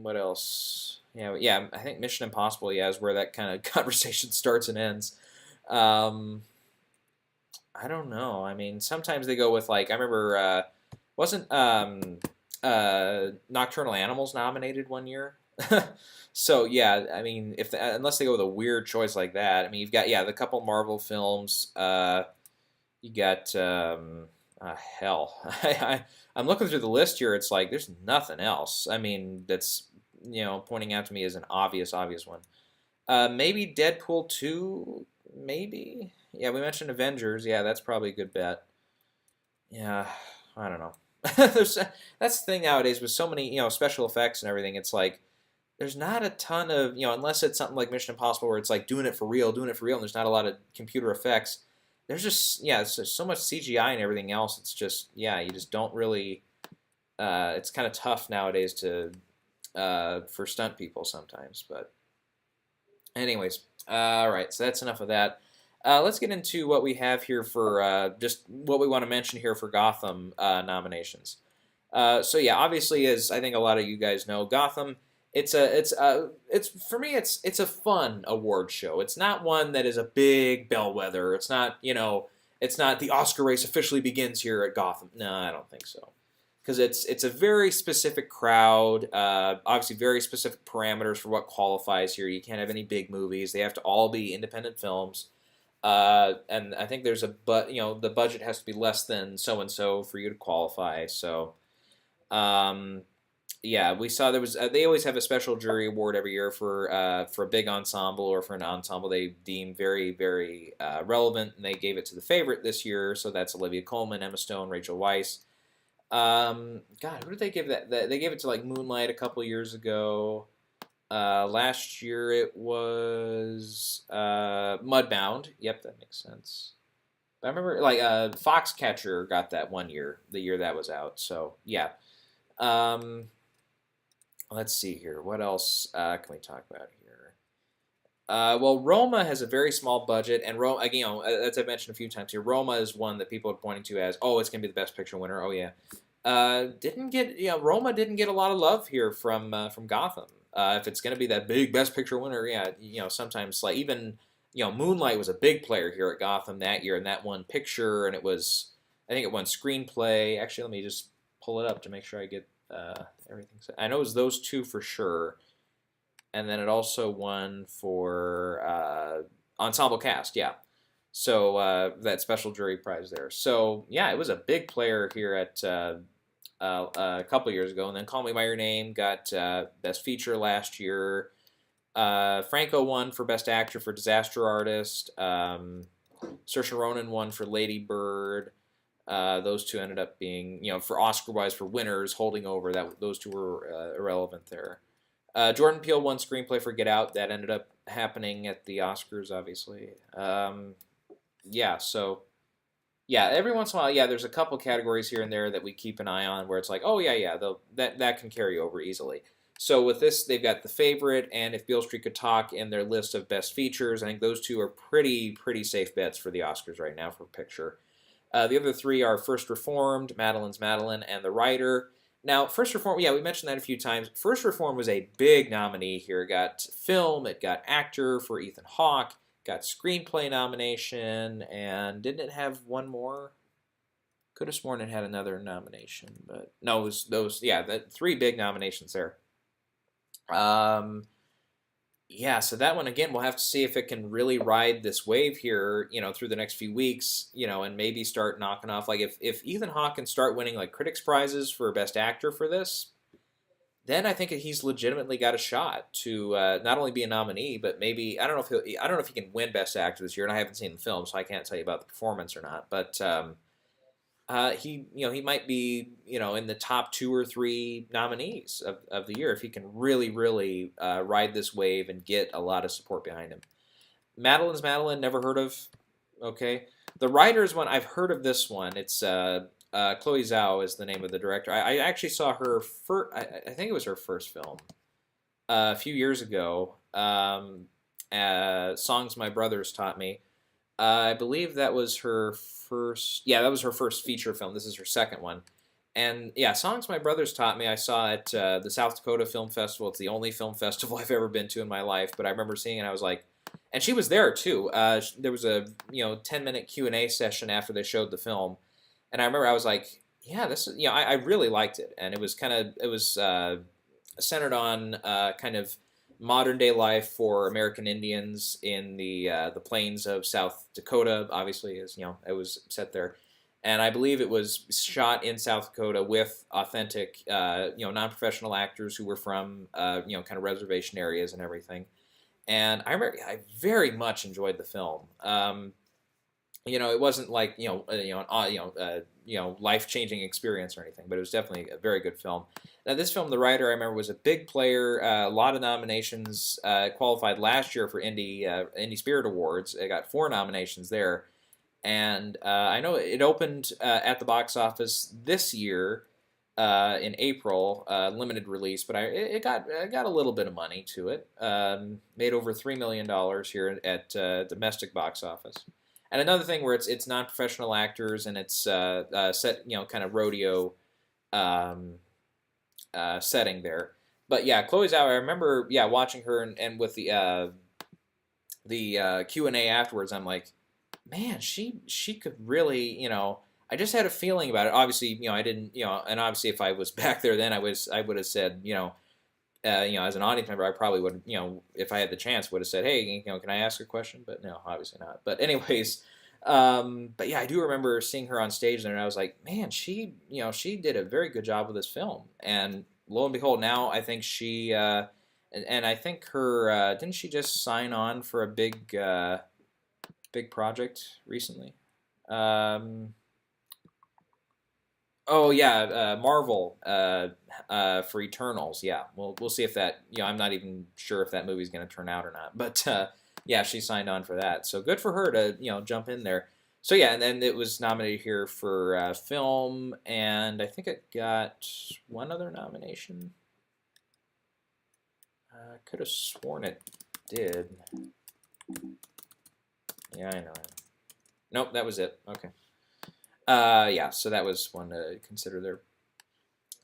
What else? Yeah. I think Mission Impossible, is where that kind of conversation starts and ends. I don't know. I mean, sometimes they go with like I remember wasn't Nocturnal Animals nominated one year? So yeah, I mean, unless they go with a weird choice like that, I mean, you've got the couple Marvel films. You got hell. I'm looking through the list here. It's like there's nothing else. I mean, that's pointing out to me as an obvious one. Maybe Deadpool 2. Maybe. Yeah, we mentioned Avengers. Yeah, that's probably a good bet. Yeah, I don't know. That's the thing nowadays with so many special effects and everything. It's like there's not a ton of unless it's something like Mission Impossible where it's like doing it for real, and there's not a lot of computer effects. There's just it's just so much CGI and everything else. It's just you just don't really. It's kind of tough nowadays to for stunt people sometimes. But anyways, all right. So that's enough of that. Let's get into what we have here for just what we want to mention here for Gotham nominations. So yeah, obviously, as I think a lot of you guys know, Gotham. It's for me. It's a fun award show. It's not one that is a big bellwether. It's not It's not the Oscar race officially begins here at Gotham. No, I don't think so. Because it's a very specific crowd. Obviously, very specific parameters for what qualifies here. You can't have any big movies. They have to all be independent films. And I think there's the budget has to be less than so and so for you to qualify. So. Yeah, we saw there was. They always have a special jury award every year for a big ensemble or for an ensemble they deem very, very relevant, and they gave it to the favorite this year. So that's Olivia Colman, Emma Stone, Rachel Weisz. God, who did they give that? They gave it to like Moonlight a couple years ago. Last year it was Mudbound. Yep, that makes sense. But I remember like Foxcatcher got that one year, the year that was out. So yeah. Let's see here. What else can we talk about here? Well, Roma has a very small budget, and Roma, again, as I've mentioned a few times here, Roma is one that people are pointing to as, oh, it's going to be the best picture winner. Oh yeah, Roma didn't get a lot of love here from Gotham. If it's going to be that big best picture winner, sometimes like even Moonlight was a big player here at Gotham that year, and that won picture, and I think it won screenplay. Actually, let me just pull it up to make sure I get. Everything. I know it was those two for sure, and then it also won for ensemble cast. Yeah, so that special jury prize there. So yeah, it was a big player here at a couple years ago, and then Call Me by Your Name got best feature last year. Franco won for best actor for Disaster Artist. Saoirse Ronan won for Lady Bird. Those two ended up being, for Oscar-wise, for winners, holding over. Those two were irrelevant there. Jordan Peele won screenplay for Get Out. That ended up happening at the Oscars, obviously. Every once in a while, there's a couple categories here and there that we keep an eye on where it's like, oh, that can carry over easily. So with this, they've got The Favorite and If Beale Street Could Talk in their list of best features. I think those two are pretty safe bets for the Oscars right now for picture. The other three are First Reformed, Madeline's Madeline, and The Writer. Now, First Reformed, yeah, we mentioned that a few times. First Reformed was a big nominee here. It got film, it got actor for Ethan Hawke, got screenplay nomination, and didn't it have one more? Could have sworn it had another nomination, but no, it was those. Yeah, the three big nominations there. Um, yeah, so that one again, we'll have to see if it can really ride this wave here, through the next few weeks, and maybe start knocking off. Like if Ethan Hawke can start winning like critics prizes for best actor for this, then I think he's legitimately got a shot to not only be a nominee, but maybe I don't know if he can win best actor this year, and I haven't seen the film, so I can't tell you about the performance or not. But he might be, in the top two or three nominees of the year if he can really, really ride this wave and get a lot of support behind him. Madeline's Madeline, never heard of. Okay, the Writer's one, I've heard of this one. It's Chloe Zhao is the name of the director. I actually saw her first. I think it was her first film a few years ago. Songs My Brothers Taught Me. I believe that was her first. Yeah, that was her first feature film. This is her second one. And yeah, Songs My Brothers Taught Me, I saw at the South Dakota Film Festival. It's the only film festival I've ever been to in my life. But I remember seeing it, and I was like, and she was there too. There was a 10-minute Q&A session after they showed the film, and I remember I was like, yeah, this is I really liked it, and it was centered on kind of modern day life for American Indians in the plains of South Dakota. Obviously, as it was set there, and I believe it was shot in South Dakota with authentic, non-professional actors who were from kind of reservation areas and everything. And I remember I very much enjoyed the film. It wasn't like life-changing experience or anything, but it was definitely a very good film. Now, this film, The Writer, I remember was a big player, a lot of nominations. Qualified last year for Indie Spirit Awards. It got 4 nominations there, and I know it opened at the box office this year in April, limited release, but it got a little bit of money to it. Made over $3 million here at domestic box office. And another thing where it's non-professional actors and it's set kind of rodeo setting there. But yeah, Chloe Zhao, I remember watching her and with the Q&A afterwards, I'm like, man, she could really, I just had a feeling about it. Obviously, I didn't, and obviously if I was back there then I would have said, as an audience member, I probably would, if I had the chance, would have said, hey, can I ask a question? But no, obviously not. But anyways, but yeah, I do remember seeing her on stage there, and I was like, man, she did a very good job with this film. And lo and behold, now I think she, and I think her, didn't she just sign on for a big project recently? Oh yeah, Marvel for Eternals. Yeah, we'll see if that. I'm not even sure if that movie's going to turn out or not. But yeah, she signed on for that. So good for her to jump in there. So yeah, and then it was nominated here for film, and I think it got one other nomination. I could have sworn it did. Yeah, I know. Nope, that was it. Okay. Yeah, so that was one to consider there.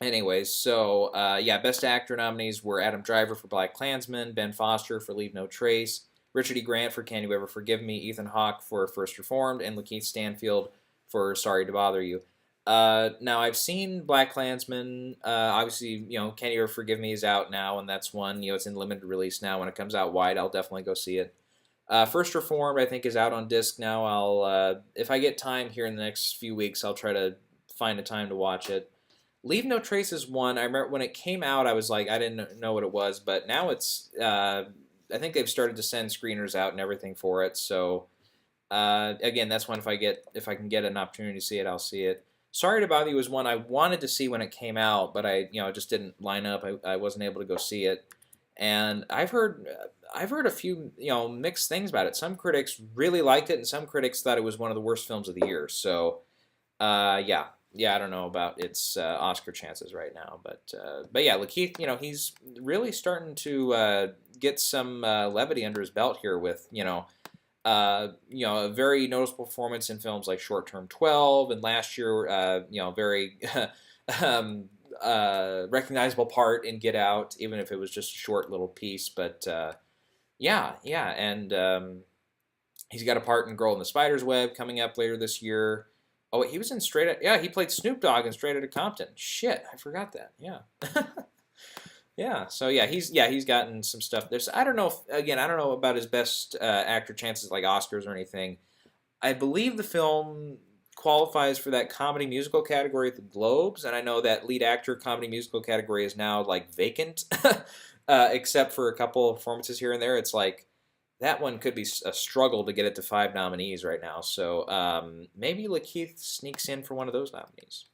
Anyways, so yeah, Best Actor nominees were Adam Driver for BlacKkKlansman, Ben Foster for Leave No Trace, Richard E. Grant for Can You Ever Forgive Me, Ethan Hawke for First Reformed, and Lakeith Stanfield for Sorry to Bother You. Now, I've seen BlacKkKlansman. Obviously, Can You Ever Forgive Me is out now, and that's one, it's in limited release now. When it comes out wide, I'll definitely go see it. First Reformed, I think, is out on disc now. I'll, if I get time here in the next few weeks, I'll try to find a time to watch it. Leave No Trace is one. I remember when it came out, I was like, I didn't know what it was, but now it's, I think they've started to send screeners out and everything for it. So, again, that's one. If I can get an opportunity to see it, I'll see it. Sorry to Bother You was one I wanted to see when it came out, but I, just didn't line up. I wasn't able to go see it. And I've heard a few mixed things about it. Some critics really liked it, and some critics thought it was one of the worst films of the year. So, yeah, I don't know about its Oscar chances right now, but yeah, Lakeith, he's really starting to get some levity under his belt here with A very noticeable performance in films like Short Term 12, and last year, very um, recognizable part in Get Out, even if it was just a short little piece. But yeah, and he's got a part in Girl in the Spider's Web coming up later this year. Oh, wait, he was in Straight Outta, yeah, he played Snoop Dogg in Straight Outta Compton. Shit, I forgot that. Yeah. Yeah, so he's gotten some stuff. There's I don't know I don't know about his best actor chances like Oscars or anything. I believe the film qualifies for that comedy musical category at the Globes, and I know that lead actor comedy musical category is now like vacant, except for a couple of performances here and there. It's like that one could be a struggle to get it to 5 nominees right now. So maybe Lakeith sneaks in for one of those nominees.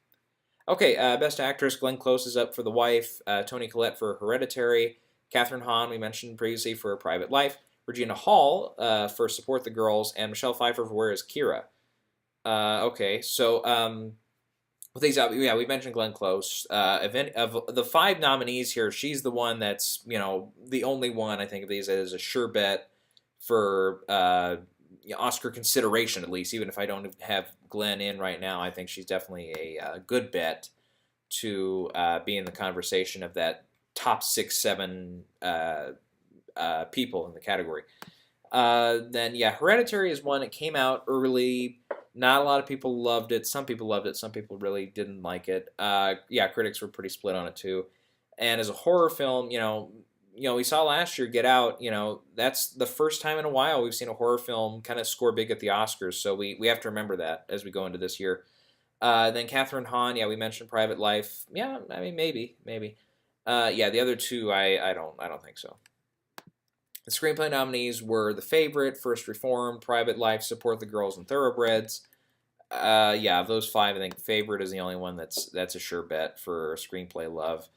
Okay, Best Actress, Glenn Close is up for The Wife, Toni Collette for Hereditary, Catherine Hahn, we mentioned previously, for Private Life, Regina Hall for Support the Girls, and Michelle Pfeiffer for Where is Kira? Okay, so with these out, yeah, we mentioned Glenn Close. Of the 5 nominees here, she's the one that's, the only one I think of these as a sure bet for Oscar consideration, at least, even if I don't have Glenn in right now. I think she's definitely a good bet to be in the conversation of that top 6, 7 people in the category. Then, yeah, Hereditary is one. It came out early. Not a lot of people loved it. Some people loved it. Some people really didn't like it. Yeah, critics were pretty split on it, too. And as a horror film, we saw last year Get Out. That's the first time in a while we've seen a horror film kind of score big at the Oscars. So we have to remember that as we go into this year. Then Catherine Hahn, yeah, we mentioned Private Life. Yeah, I mean maybe. Yeah, the other two, I don't think so. The screenplay nominees were The Favorite, First Reformed, Private Life, Support the Girls, and Thoroughbreds. Yeah, of those 5, I think Favorite is the only one that's a sure bet for screenplay love.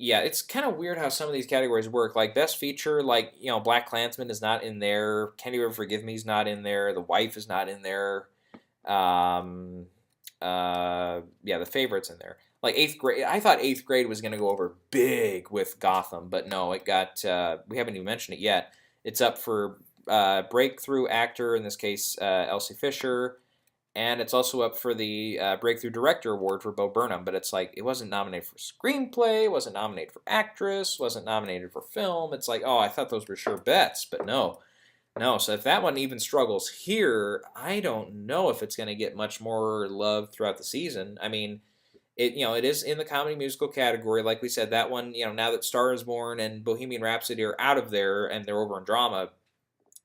Yeah, it's kind of weird how some of these categories work. Like Best Feature, like, Black Klansman is not in there. Can You Ever Forgive Me is not in there. The Wife is not in there. Yeah, The Favorite's in there. Like 8th grade, I thought 8th grade was going to go over big with Gotham, but no, it got, we haven't even mentioned it yet. It's up for Breakthrough Actor, in this case, Elsie Fisher. And it's also up for the Breakthrough Director Award for Bo Burnham, but it's like, it wasn't nominated for screenplay, wasn't nominated for actress, wasn't nominated for film. It's like, oh, I thought those were sure bets, but no. No, so if that one even struggles here, I don't know if it's going to get much more love throughout the season. I mean, it is in the comedy musical category. Like we said, that one, now that Star is Born and Bohemian Rhapsody are out of there and they're over in drama,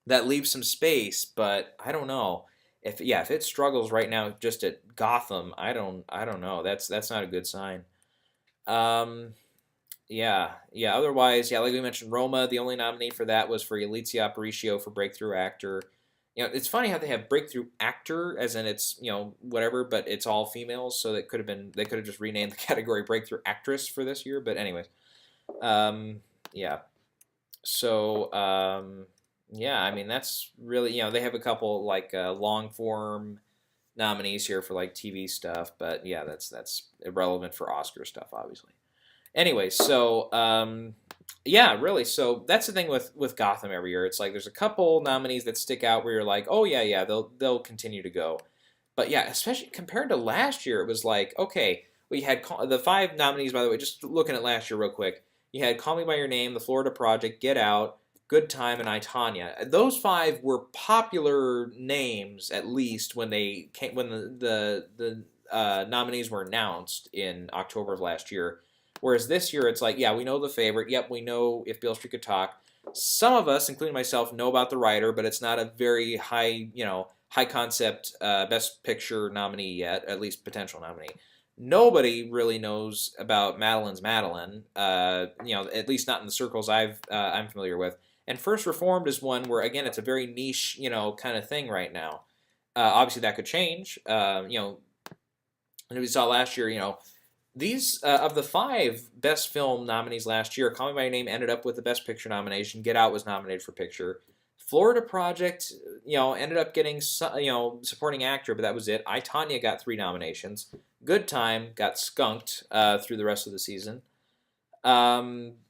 that leaves some space, but I don't know. If it struggles right now just at Gotham, I don't know. That's not a good sign. Yeah. Otherwise, yeah, like we mentioned, Roma. The only nominee for that was for Yalitza Aparicio for Breakthrough Actor. It's funny how they have Breakthrough Actor, as in it's whatever, but it's all females. So they could have just renamed the category Breakthrough Actress for this year. But anyways, yeah. So yeah, I mean that's really they have a couple like long form nominees here for like TV stuff, but yeah, that's irrelevant for Oscar stuff, obviously. Anyway, so yeah, really. So that's the thing with Gotham every year. It's like there's a couple nominees that stick out where you're like, oh yeah, they'll continue to go. But yeah, especially compared to last year, it was like, okay, we had the 5 nominees. By the way, just looking at last year real quick, you had Call Me by Your Name, The Florida Project, Get Out, Good Time, and I, Tonya. Those 5 were popular names, at least when they came when the nominees were announced in October of last year. Whereas this year, it's like, yeah, we know The Favorite. Yep, we know If Beale Street Could Talk. Some of us, including myself, know about The Writer, but it's not a very high concept Best Picture nominee yet, at least potential nominee. Nobody really knows about Madeline's Madeline, at least not in the circles I'm familiar with. And First Reformed is one where, again, it's a very niche, kind of thing right now. Obviously, that could change. And we saw last year, these, of the 5 Best Film nominees last year, Call Me By Your Name ended up with the Best Picture nomination. Get Out was nominated for Picture. Florida Project, ended up getting, Supporting Actor, but that was it. I, Tonya got 3 nominations. Good Time got skunked through the rest of the season.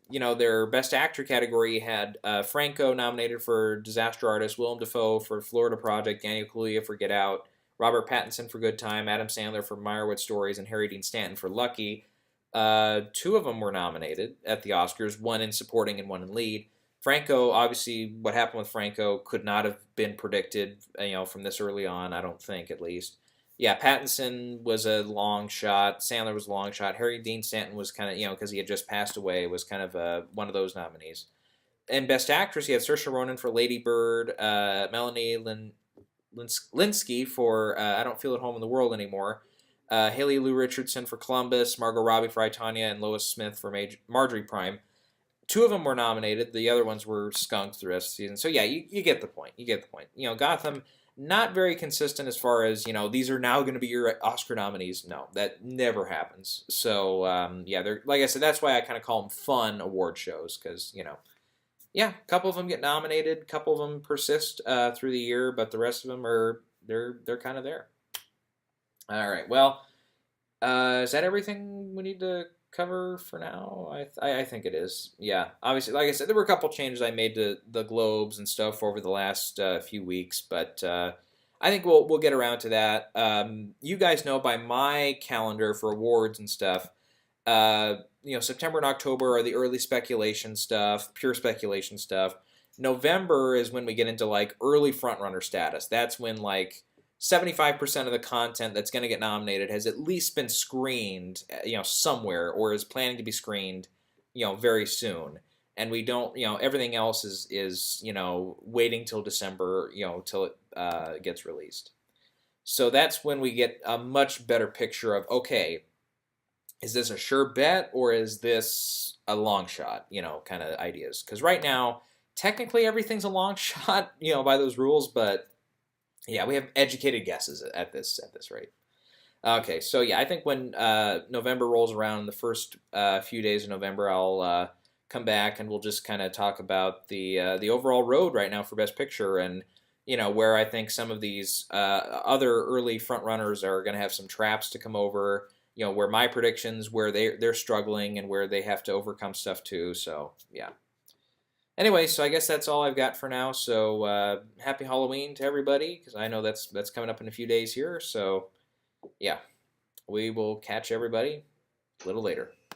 their Best Actor category had Franco nominated for Disaster Artist, Willem Dafoe for Florida Project, Daniel Kaluuya for Get Out, Robert Pattinson for Good Time, Adam Sandler for Meyerowitz Stories, and Harry Dean Stanton for Lucky. Two of them were nominated at the Oscars, one in supporting and one in lead. Franco, obviously, what happened with Franco could not have been predicted, from this early on. I don't think, at least. Yeah, Pattinson was a long shot. Sandler was a long shot. Harry Dean Stanton was kind of, because he had just passed away, was kind of one of those nominees. And Best Actress, you had Saoirse Ronan for Lady Bird, Melanie Linsky for I Don't Feel at Home in the World Anymore, Haley Lou Richardson for Columbus, Margot Robbie for I, Tonya, and Lois Smith for Marjorie Prime. Two of them were nominated. The other ones were skunked the rest of the season. So yeah, you get the point. You get the point. Gotham, not very consistent as far as, these are now going to be your Oscar nominees. No, that never happens. So yeah, they're, like I said, that's why I kind of call them fun award shows, because yeah, a couple of them get nominated, a couple of them persist through the year, but the rest of them they're kind of there. All right, well, is that everything we need to cover for now? I think it is. Yeah, obviously, like I said, there were a couple changes I made to the globes and stuff over the last few weeks, but I think we'll get around to that. You guys know by my calendar for awards and stuff. September and October are the early speculation stuff, pure speculation stuff. November is when we get into like early frontrunner status. That's when like 75% of the content that's going to get nominated has at least been screened, somewhere, or is planning to be screened, very soon. And we don't, everything else is waiting till December, till it gets released. So that's when we get a much better picture of, okay, is this a sure bet or is this a long shot, kind of ideas. Because right now, technically everything's a long shot, by those rules, but yeah, we have educated guesses at this rate. Okay, so yeah, I think when November rolls around, the first few days of November, I'll come back and we'll just kind of talk about the overall road right now for Best Picture, and where I think some of these other early front runners are going to have some traps to come over. Where my predictions, where they're struggling and where they have to overcome stuff too. So yeah. Anyway, so I guess that's all I've got for now. So happy Halloween to everybody, because I know that's coming up in a few days here. So yeah, we will catch everybody a little later.